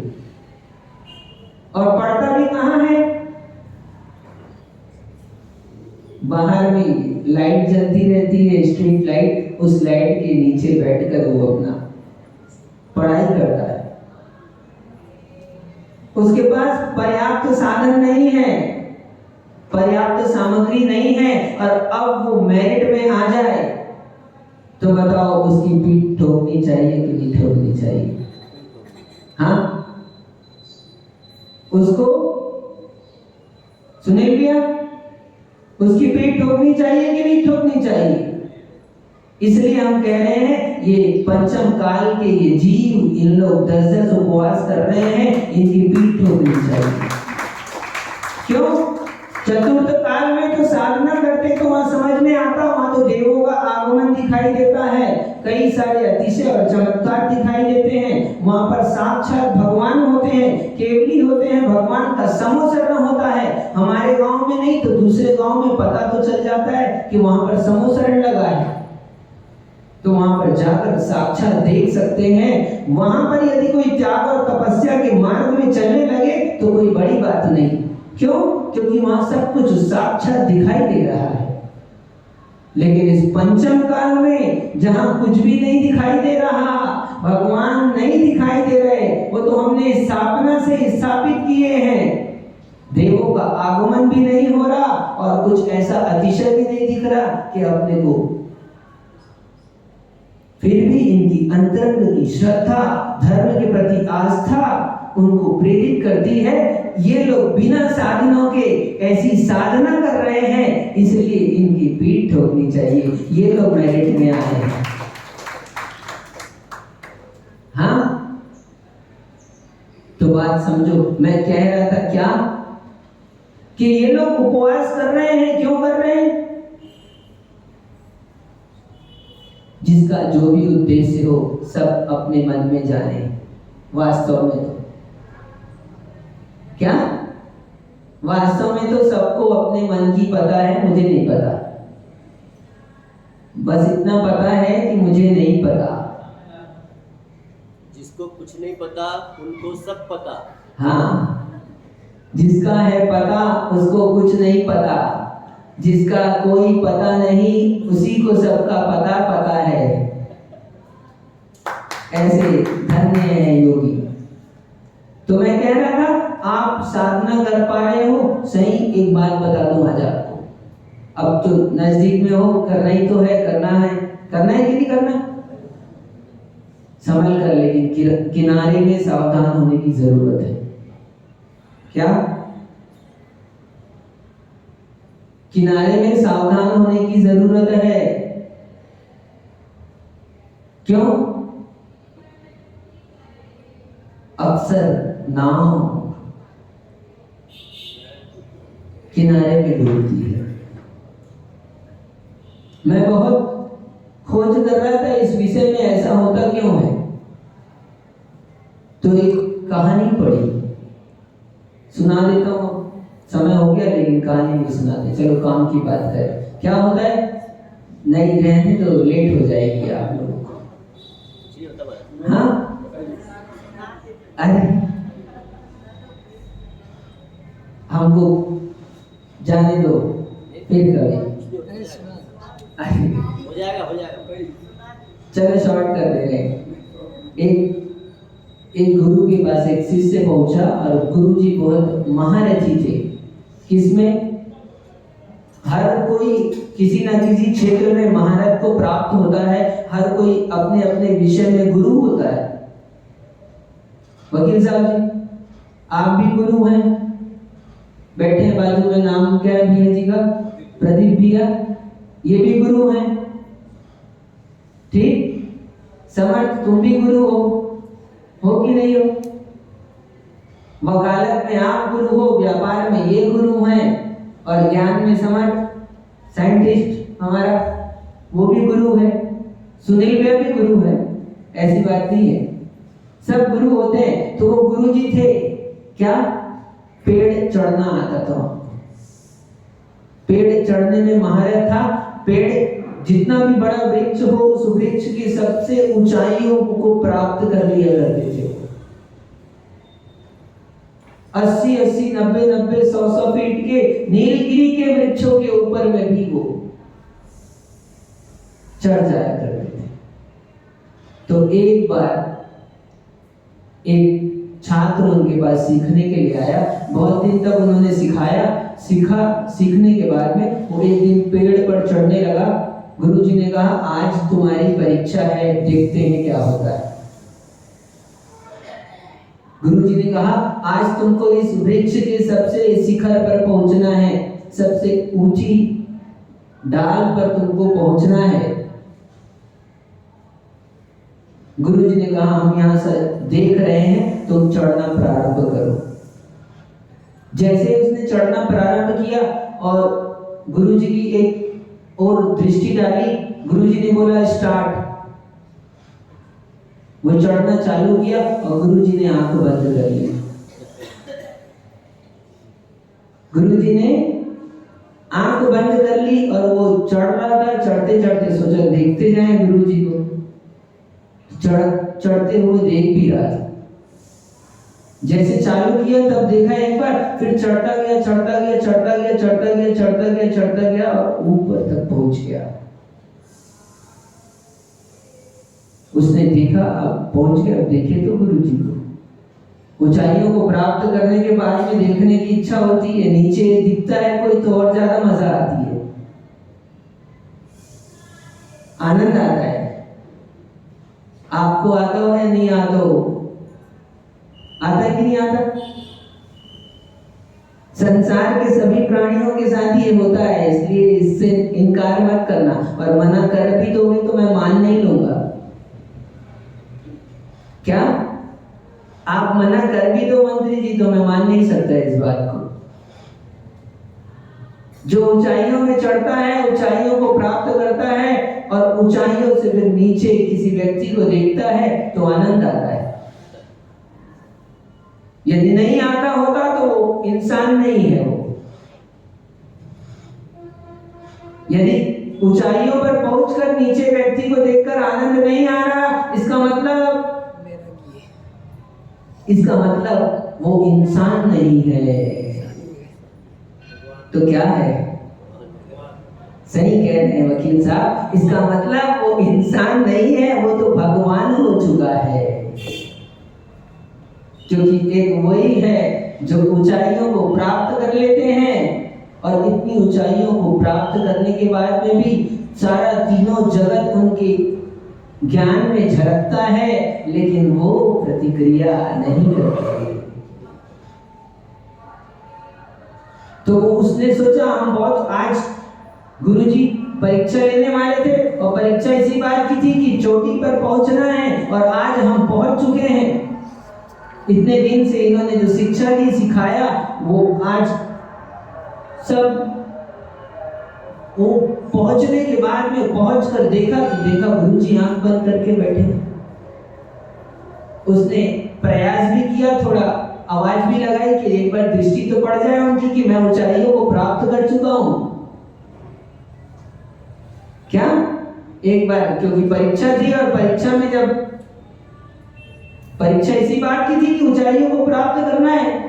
और पढ़ता भी कहाँ है? बाहर में लाइट जलती रहती है, स्ट्रीट लाइट, उस लाइट के नीचे बैठकर वो अपना पढ़ाई करता है। उसके पास पर्याप्त साधन नहीं है, पर्याप्त सामग्री नहीं है, और अब वो मेरिट में आ जाए तो बताओ उसकी पीठ ठोकनी चाहिए कि नहीं ठोकनी चाहिए? हाँ, उसको सुने लिया, उसकी पीठ ठोकनी चाहिए कि नहीं ठोकनी चाहिए? इसलिए हम कह रहे हैं ये पंचम काल के ये जीव, इन लोग 10-10 उपवास कर रहे हैं, इनकी पीठ ठोकनी चाहिए। क्यों? चतुर्थ काल में तो साधना करते तो वहां समझ में आता, वहां तो देवों का आगमन दिखाई देता है, कई सारे अतिशय और चमत्कार दिखाई देते हैं, वहां पर साक्षात भगवान होते हैं, केवली होते हैं, भगवान का समोसरण होता है। हमारे गांव में नहीं तो दूसरे गांव में पता तो चल जाता है कि वहां पर समोसरण लगा है, तो वहां पर जाकर साक्षात देख सकते हैं। वहां पर यदि कोई त्याग और तपस्या के मार्ग में चलने लगे तो कोई बड़ी बात नहीं। क्यों? क्योंकि वहां सब कुछ साक्षात दिखाई दे रहा है। लेकिन इस पंचम काल में जहां कुछ भी नहीं दिखाई दे रहा, भगवान नहीं दिखाई दे रहे, वो तो हमने स्थापना से स्थापित किए हैं, देवों का आगमन भी नहीं हो रहा और कुछ ऐसा अतिशय भी नहीं दिख रहा कि अपने को, फिर भी इनकी अंतरंग की श्रद्धा, धर्म के प्रति आस्था उनको प्रेरित करती है। ये लोग बिना साधनों के ऐसी साधना कर रहे हैं, इसलिए इनकी पीठ ठोकनी चाहिए। ये लोग मेरिट में आए हैं। हाँ, तो बात समझो, मैं कह रहा था क्या कि ये लोग उपवास कर रहे हैं, क्यों कर रहे हैं? जिसका जो भी उद्देश्य हो सब अपने मन में जाने। वास्तव में तो क्या, वास्तव में तो सबको अपने मन की पता है, मुझे नहीं पता। बस इतना पता है कि मुझे नहीं पता। जिसको कुछ नहीं पता उनको सब पता। हाँ, जिसका है पता उसको कुछ नहीं पता, जिसका कोई पता नहीं उसी को सबका पता पता है। ऐसे धन्य है योगी। तो मैं कह रहा था, आप साधना कर पा रहे हो सही? एक बात बता दूं आज आपको, अब तो नजदीक में हो, करना ही तो है, करना है कि नहीं करना? संभल कर, लेकिन किनारे में सावधान होने की जरूरत है। क्या? किनारे में सावधान होने की जरूरत है। क्यों? अक्सर नाव किनारे पे डूबती है। मैं बहुत खोज कर रहा था इस विषय में, ऐसा होता क्यों है, तो एक कहानी पढ़ी, सुना देता हूं। समय हो गया लेकिन कहानी भी सुना दे। चलो काम की बात है। क्या होता है, नहीं रहने तो लेट हो जाएगी आप लोगों को। हाँ, अरे हमको जाने दो, फिर कभी हो जाएगा। चलो शॉर्ट कर दे रहे हैं। एक गुरु के पास एक शिष्य पहुंचा और गुरु जी बहुत महारथी थे। किसमें? हर कोई किसी न किसी क्षेत्र में महारथ को प्राप्त होता है, हर कोई अपने अपने विषय में गुरु होता है। वकील साहब जी, आप भी गुरु हैं, बैठे हैं बाजू में, नाम क्या है भैया जी का? प्रदीप भैया, ये भी गुरु हैं। ठीक, समर्थ तुम भी गुरु हो कि नहीं हो? वकालत में आप गुरु हो, व्यापार में ये गुरु हैं, और ज्ञान में समर्थ साइंटिस्ट हमारा वो भी गुरु है, सुनील भैया भी गुरु है, ऐसी बात नहीं है, सब गुरु होते हैं। तो वो गुरु जी थे क्या, पेड़ चढ़ना आता था, पेड़ चढ़ने में महारत था। पेड़ जितना भी बड़ा वृक्ष हो, उस वृक्ष की सबसे ऊंचाइयों को प्राप्त कर लिया करते थे। 80-80, 90-90, 100-100 फीट के नीलगिरी के वृक्षों के ऊपर में भी वो चढ़ जाया करते थे। तो एक बार एक छात्र उनके पास सीखने के लिए आया, बहुत दिन तक उन्होंने सीखने के बाद में वो एक दिन पेड़ पर चढ़ने लगा। गुरुजी ने कहा आज तुम्हारी परीक्षा है, देखते हैं क्या होता है। गुरुजी ने कहा आज तुमको इस वृक्ष के सबसे शिखर पर पहुंचना है, सबसे ऊंची डाल पर तुमको पहुंचना है। गुरुजी ने कहा हम यहां से देख रहे हैं, तुम चढ़ना प्रारंभ करो। जैसे उसने चढ़ना प्रारंभ किया और गुरुजी की एक और दृष्टि डाली, गुरुजी ने बोला स्टार्ट। वो चढ़ना चालू किया और गुरुजी ने आंख बंद कर ली। गुरुजी ने आंख बंद कर ली और वो चढ़ रहा था। चढ़ते चढ़ते सोचा देखते जाएं गुरुजी को, चढ़ते हुए देख भी रहा था। जैसे चालू किया तब देखा एक बार, फिर चढ़ता गया चढ़ता गया चढ़ता गया चढ़ता गया चढ़ता गया चढ़ता गया और ऊपर तक पहुंच गया। उसने देखा अब पहुंच गया, देखे तो गुरुजी को। ऊंचाइयों को प्राप्त करने के बाद में देखने की इच्छा होती है, नीचे दिखता है कोई तो और ज्यादा मजा आती है, आनंद आता है। आपको आता हो या नहीं आता हो, आता है कि नहीं आता? संसार के सभी प्राणियों के साथ ये होता है, इसलिए इससे इनकार मत करना। और मना कर भी दोगे तो मैं मान नहीं लूंगा। क्या आप मना कर भी दो मंत्री जी तो मैं मान नहीं सकता इस बात को। जो ऊंचाइयों में चढ़ता है, ऊंचाइयों को प्राप्त करता है और ऊंचाइयों से फिर नीचे किसी व्यक्ति को देखता है तो आनंद आता है। यदि नहीं आता होता तो वो इंसान नहीं है। वो यदि ऊंचाइयों पर पहुंचकर नीचे व्यक्ति को देखकर आनंद नहीं आ रहा, इसका मतलब वो इंसान नहीं है। तो क्या है? सही कह रहे हैं वकील साहब, इसका मतलब वो इंसान नहीं है, वो तो भगवान हो चुका है। क्योंकि एक वही है जो ऊंचाइयों को प्राप्त कर लेते हैं और इतनी ऊंचाइयों को प्राप्त करने के बाद में भी सारा तीनों जगत उनके ज्ञान में झलकता है, लेकिन वो प्रतिक्रिया नहीं करते। तो उसने सोचा हम बहुत आज गुरुजी परीक्षा लेने वाले थे और परीक्षा इसी बात की थी कि चोटी पर पहुंचना है, और आज हम पहुंच चुके हैं। इतने दिन से इन्होंने जो शिक्षा दी, सिखाया, वो आज सब वो पहुंचने के बाद में पहुंचकर देखा गुरुजी आंख बंद करके बैठे। उसने प्रयास भी किया, थोड़ा आवाज भी लगाई कि एक बार दृष्टि तो पड़ जाए उनकी कि मैं ऊंचाइयों को प्राप्त कर चुका हूं। क्या एक बार, क्योंकि परीक्षा थी और परीक्षा में जब परीक्षा इसी बात की थी कि ऊंचाइयों को प्राप्त करना है,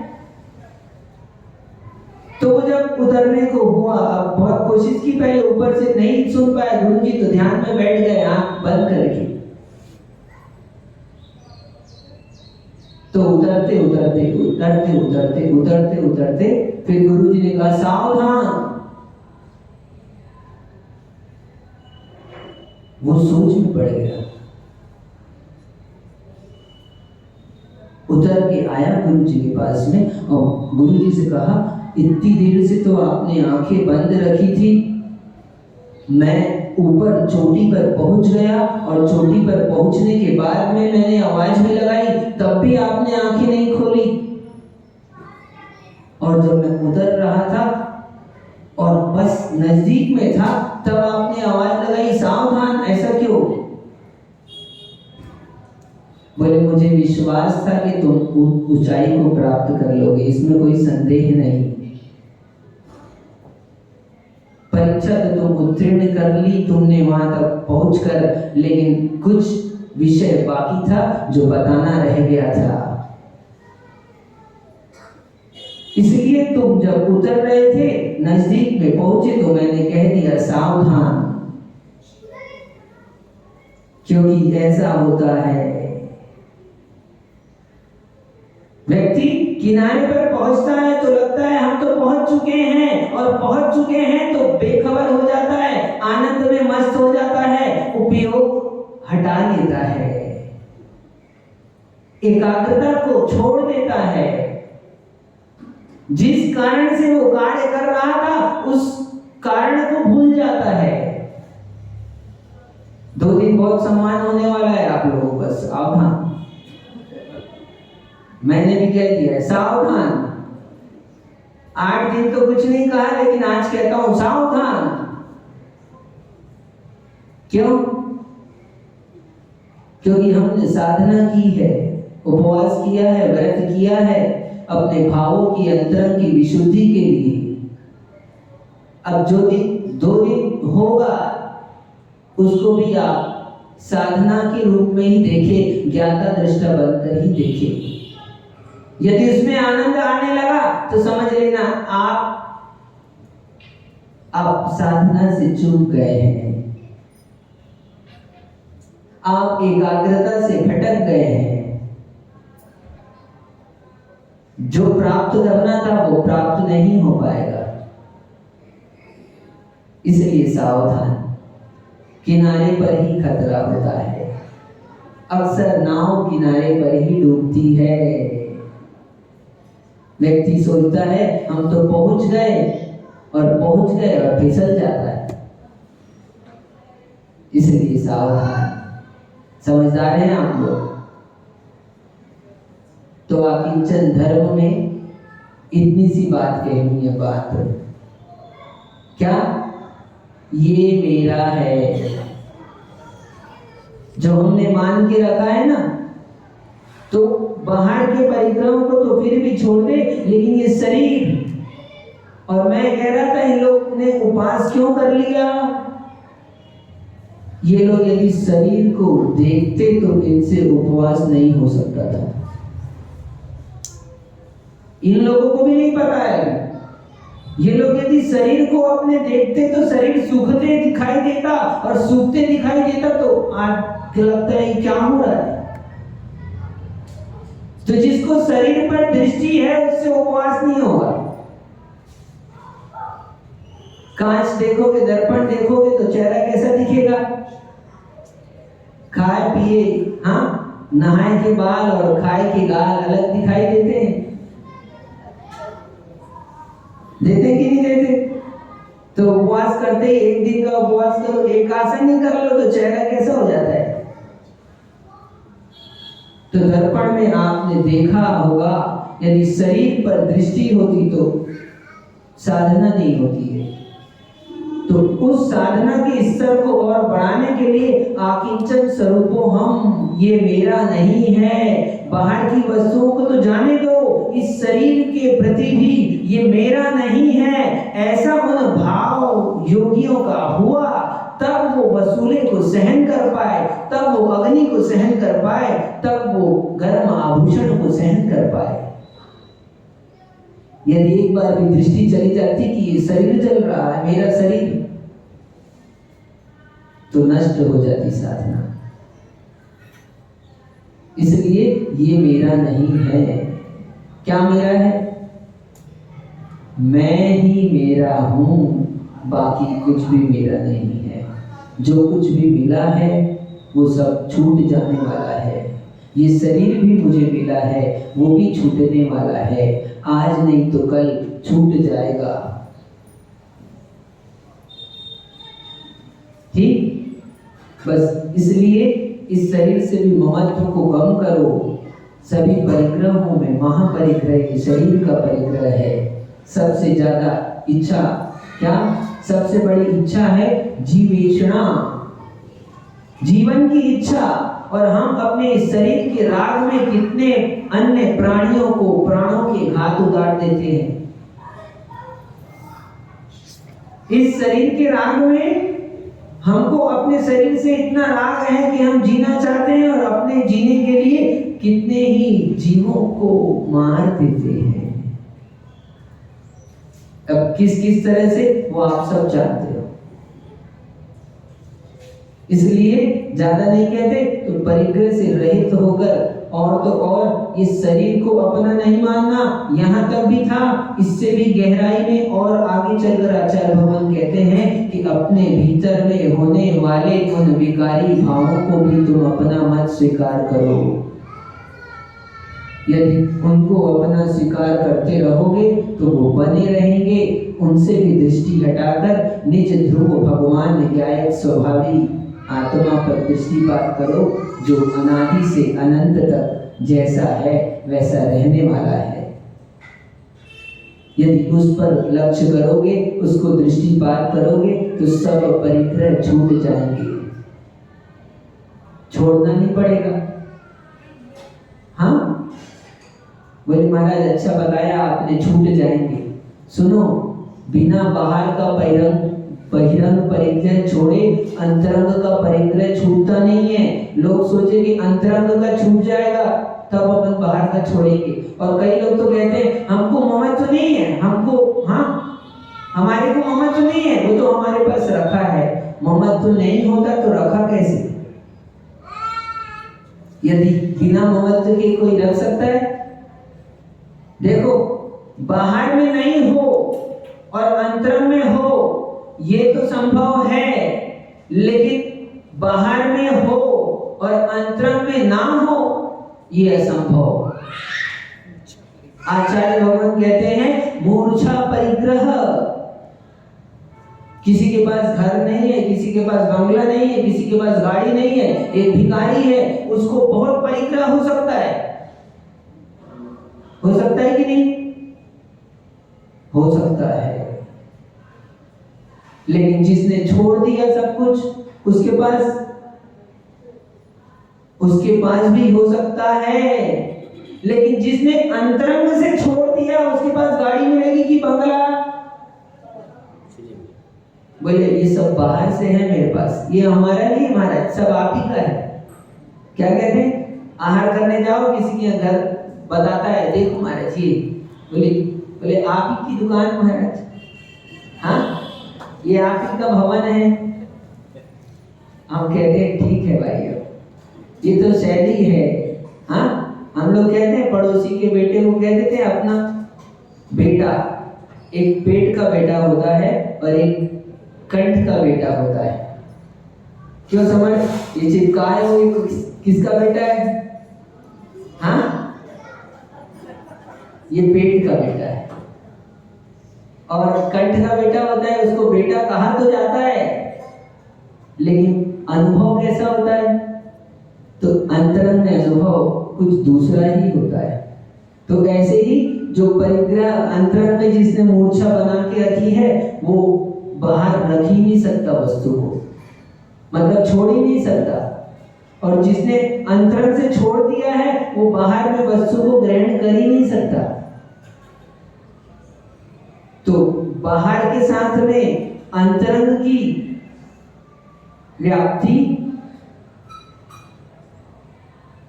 तो वो जब उतरने को हुआ, बहुत कोशिश की, पहले ऊपर से नहीं सुन पाया गुरुजी, तो ध्यान में बैठ गए आंख बंद करके। तो उतरते उतरते उतरते उतरते उतरते उतरते फिर गुरुजी ने कहा सावधान। वो सोच में पड़ गया, उतर के आया गुरुजी के पास में और गुरुजी से कहा इतनी देर से तो आपने आंखें बंद रखी थी, मैं ऊपर चोटी पर पहुंच गया और चोटी पर पहुंचने के बाद में मैंने आवाज भी लगाई, तब भी आपने आंखें नहीं खोली। और जब मैं उतर रहा था और बस नजदीक में था तब आपने आवाज लगाई, सावधान, ऐसा क्यों? बोले मुझे विश्वास था कि तुम ऊंचाई को प्राप्त कर लोगे, इसमें कोई संदेह नहीं। परीक्षा तो तुम उत्तीर्ण कर ली, तुमने वहां तक पहुंचकर, लेकिन कुछ विषय बाकी था जो बताना रह गया था। इसलिए तुम जब उतर रहे थे, नजदीक में पहुंचे, तो मैंने कह दिया सावधान, क्योंकि ऐसा होता है व्यक्ति किनारे पर पहुंचता है तो लगता है हम तो पहुंच चुके हैं, और पहुंच चुके हैं तो बेखबर हो जाता है, आनंद में मस्त हो जाता है, उपयोग हटा लेता है, एकाग्रता को छोड़ देता है। जिस कारण से वो कार्य कर रहा था उस कारण को भूल जाता है। 2 दिन बहुत सम्मान होने वाला है आप लोगों को, बस सावधान। मैंने भी कह दिया सावधान। 8 दिन तो कुछ नहीं कहा, लेकिन आज कहता हूं सावधान। क्यों? क्योंकि हमने साधना की है, उपवास किया है, व्रत किया है अपने भावों की, अंतरंग की विशुद्धि के लिए। अब जो दिन 2 दिन होगा उसको भी आप साधना के रूप में ही देखें, ज्ञाता दृष्टा बनकर ही देखें। यदि उसमें आनंद आने लगा तो समझ लेना आप साधना से चूक गए हैं, आप एकाग्रता से भटक गए हैं। जो प्राप्त करना था वो प्राप्त नहीं हो पाएगा। इसलिए सावधान, किनारे पर ही खतरा होता है। अक्सर नाव किनारे पर ही डूबती है। व्यक्ति सोचता है हम तो पहुंच गए और फिसल जाता है। इसलिए सावधान। समझदार हैं आप लोग? तो अकिंचन धर्म में इतनी सी बात कहनी है। बात क्या? ये मेरा है। जो हमने मान के रखा है ना, तो बाहर के परिक्रम को तो फिर भी छोड़ दे, लेकिन ये शरीर, और मैं कह रहा था इन लोग ने उपवास क्यों कर लिया? ये लोग यदि शरीर को देखते तो इनसे उपवास नहीं हो सकता था। इन लोगों को भी नहीं पता है। ये लोग यदि शरीर को अपने देखते तो शरीर सूखते दिखाई देता, और सूखते दिखाई देता तो आज लगता है क्या हो रहा है। तो जिसको शरीर पर दृष्टि है उससे उपवास नहीं होगा। कांच देखोगे, दर्पण देखोगे तो चेहरा कैसा दिखेगा? खाए पिए, हाँ, नहाए के बाल और खाए के गाल अलग दिखाई देते हैं। देते कि नहीं देते? तो उपवास करते ही, एक दिन का उपवास करो, एक आसन ही कर लो तो चेहरा कैसा हो जाता है। तो दर्पण में आपने देखा होगा, यदि शरीर पर दृष्टि होती तो साधना नहीं होती है। तो उस साधना के स्तर को और बढ़ाने के लिए आकिंचन स्वरूपो हम, ये मेरा नहीं है। बाहर की वस्तुओं को तो जाने दो, इस शरीर के प्रति भी ये मेरा नहीं है, ऐसा मनोभाव योगियों का हुआ, तब वो वसूले को सहन कर पाए, तब वो अग्नि को सहन कर पाए, तब वो गर्म आभूषण को सहन कर पाए। यदि एक बार भी दृष्टि चली जाती कि ये शरीर चल रहा है, मेरा शरीर, तो नष्ट हो जाती साधना। इसलिए ये मेरा नहीं है। क्या मेरा है? मैं ही मेरा हूं, बाकी कुछ भी मेरा नहीं है। जो कुछ भी मिला है वो सब छूट जाने वाला है। ये शरीर भी मुझे मिला है, वो भी छूटने वाला है। आज नहीं तो कल छूट जाएगा। ठीक? बस इसलिए इस शरीर से भी ममत्व को कम करो, सभी परिग्रहों में महापरिग्रह शरीर का परिग्रह है। सबसे ज्यादा इच्छा क्या? सबसे बड़ी इच्छा है जीवेषणा, जीवन की इच्छा। और हम अपने इस शरीर के राग में कितने अन्य प्राणियों को प्राणों के घात उतार देते हैं। इस शरीर के राग में हमको अपने शरीर से इतना राग है कि हम जीना चाहते हैं और अपने जीने के लिए कितने ही जीवों को मार देते हैं। अब किस किस तरह से वो आप सब जानते हो। इसलिए ज्यादा नहीं कहते तो परिग्रह से रहित होकर और तो और इस शरीर को अपना नहीं मानना। यहाँ तक भी था, इससे भी गहराई में और आगे चलकर आचार्य भगवान कहते हैं कि अपने भीतर में होने वाले उन विकारी भावों को भी तुम अपना मत स्वीकार करो। यदि उनको अपना स्वीकार करते रहोगे तो वो बने रहेंगे। उनसे भी दृष्टि हटाकर निज ध्रुव भगवान न्यायिक स्वभावी आत्मा पर दृष्टिपात करो, जो अनादि से अनंत तक जैसा है वैसा रहने वाला है। यदि उस पर लक्ष्य करोगे, उसको दृष्टिपात करोगे तो सब परिग्रह छूट जाएंगे। छोड़ना नहीं पड़ेगा। हाँ, बोले महाराज अच्छा बताया आपने, छूट जाएंगे। सुनो, बिना बाहर का बहिरंग परिग्रह छोड़े अंतरंग का परिग्रह छूटता नहीं है। लोग सोचे कि अंतरंग का छूट जाएगा तब अपन बाहर का छोड़ेंगे। और कई लोग तो कहते हैं हमको ममत्व नहीं है, हमको हमारे को ममत्व नहीं है, वो तो हमारे पास रखा है। ममत्व नहीं होता तो रखा कैसे? यदि बिना ममत्व के कोई रख सकता है? देखो, बाहर में नहीं हो और अंतरंग में हो ये तो संभव है, लेकिन बाहर में हो और अंतरंग में ना हो ये असंभव। आचार्य भगवान कहते हैं मूर्छा परिग्रह। किसी के पास घर नहीं है, किसी के पास बंगला नहीं है, किसी के पास गाड़ी नहीं है, एक भिखारी है, उसको बहुत परिग्रह हो सकता है। हो सकता है कि नहीं? हो सकता है। लेकिन जिसने छोड़ दिया सब कुछ, उसके पास भी हो सकता है। लेकिन जिसने अंतरंग से छोड़ दिया उसके पास गाड़ी मिलेगी कि बंगला? बोले ये सब बाहर से है, मेरे पास ये हमारा नहीं, हमारा सब आप ही का है। क्या कहते हैं? आहार करने जाओ, किसी के घर बताता है देखो महाराज ये, बोले आप ही की दुकान महाराज, हाँ ये आप ही का भवन है। हम कहते हैं ठीक है भाई, ये तो शैली है। हाँ, हम लोग कहते हैं पड़ोसी के बेटे को कहते थे अपना बेटा। एक पेट का बेटा होता है और एक कंठ का बेटा होता है। क्यों समझ? ये चिपकाए हुए किसका बेटा है? हाँ, ये पेट का बेटा है। और कंठ का बेटा होता है, उसको बेटा कहा तो जाता है, लेकिन अनुभव कैसा होता है? तो अंतरंग में अनुभव कुछ दूसरा ही होता है। तो ऐसे ही जो परिग्रह अंतरंग में जिसने मूर्छा बना के रखी है, वो बाहर रख ही नहीं सकता वस्तु को, मतलब छोड़ ही नहीं सकता। और जिसने अंतरंग से छोड़ दिया है वो बाहर में वस्तु को ग्रहण कर ही नहीं सकता। तो बाहर के साथ में अंतरंग की व्याप्ति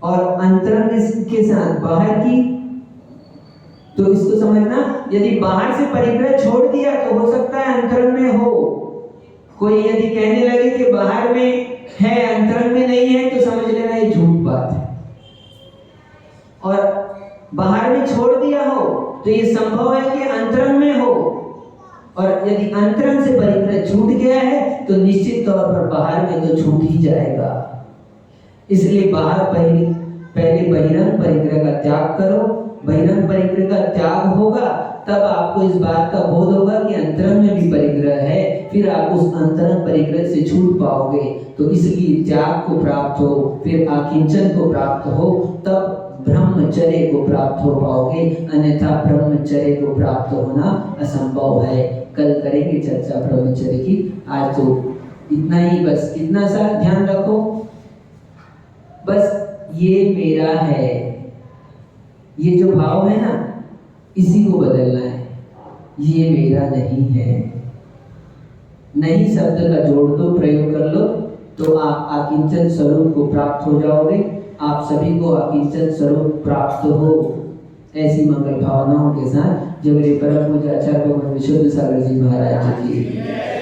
और अंतरंग के साथ बाहर की, तो इसको समझना। यदि बाहर से परिग्रह छोड़ दिया तो हो सकता है अंतरंग में हो। कोई यदि कहने लगे कि बाहर में है अंतरंग में नहीं है, तो समझ लेना ये झूठ बात है। और बाहर में छोड़ दिया हो तो ये संभव है कि अंतरंग में हो। और यदि अंतरंग से परिग्रह छूट गया है तो निश्चित तौर पर बाहर में तो छूट ही जाएगा। इसलिए बाहर पहले बहिरंग परिग्रह का त्याग करो। बहिरंग परिग्रह का त्याग होगा तब आपको इस बात का बोध होगा कि अंतरंग में भी परिग्रह है, फिर आप उस अंतरंग परिग्रह से छूट पाओगे। तो इसलिए त्याग को प्राप्त हो, फिर आकिंचन को प्राप्त हो, तब ब्रह्मचर्य को प्राप्त हो पाओगे, अन्यथा ब्रह्मचर्य को प्राप्त होना असंभव है। कल करेंगे चर्चा ब्रह्मचर्य की, आज तो इतना ही, बस इतना सा ध्यान रखो, बस ये मेरा है, ये जो भाव है ना, इसी को बदलना है। ये मेरा नहीं है, नहीं शब्द का जोड़ दो, प्रयोग कर लो, तो आप अकिंचन स्वरूप को प्राप्त हो जाओगे। आप सभी को अकिंचन स्वरूप प्राप्त हो, ऐसी मंगल भावनाओं के साथ जब परम पूज्य आचार्य भगवान विशुद्ध सागर जी महाराज की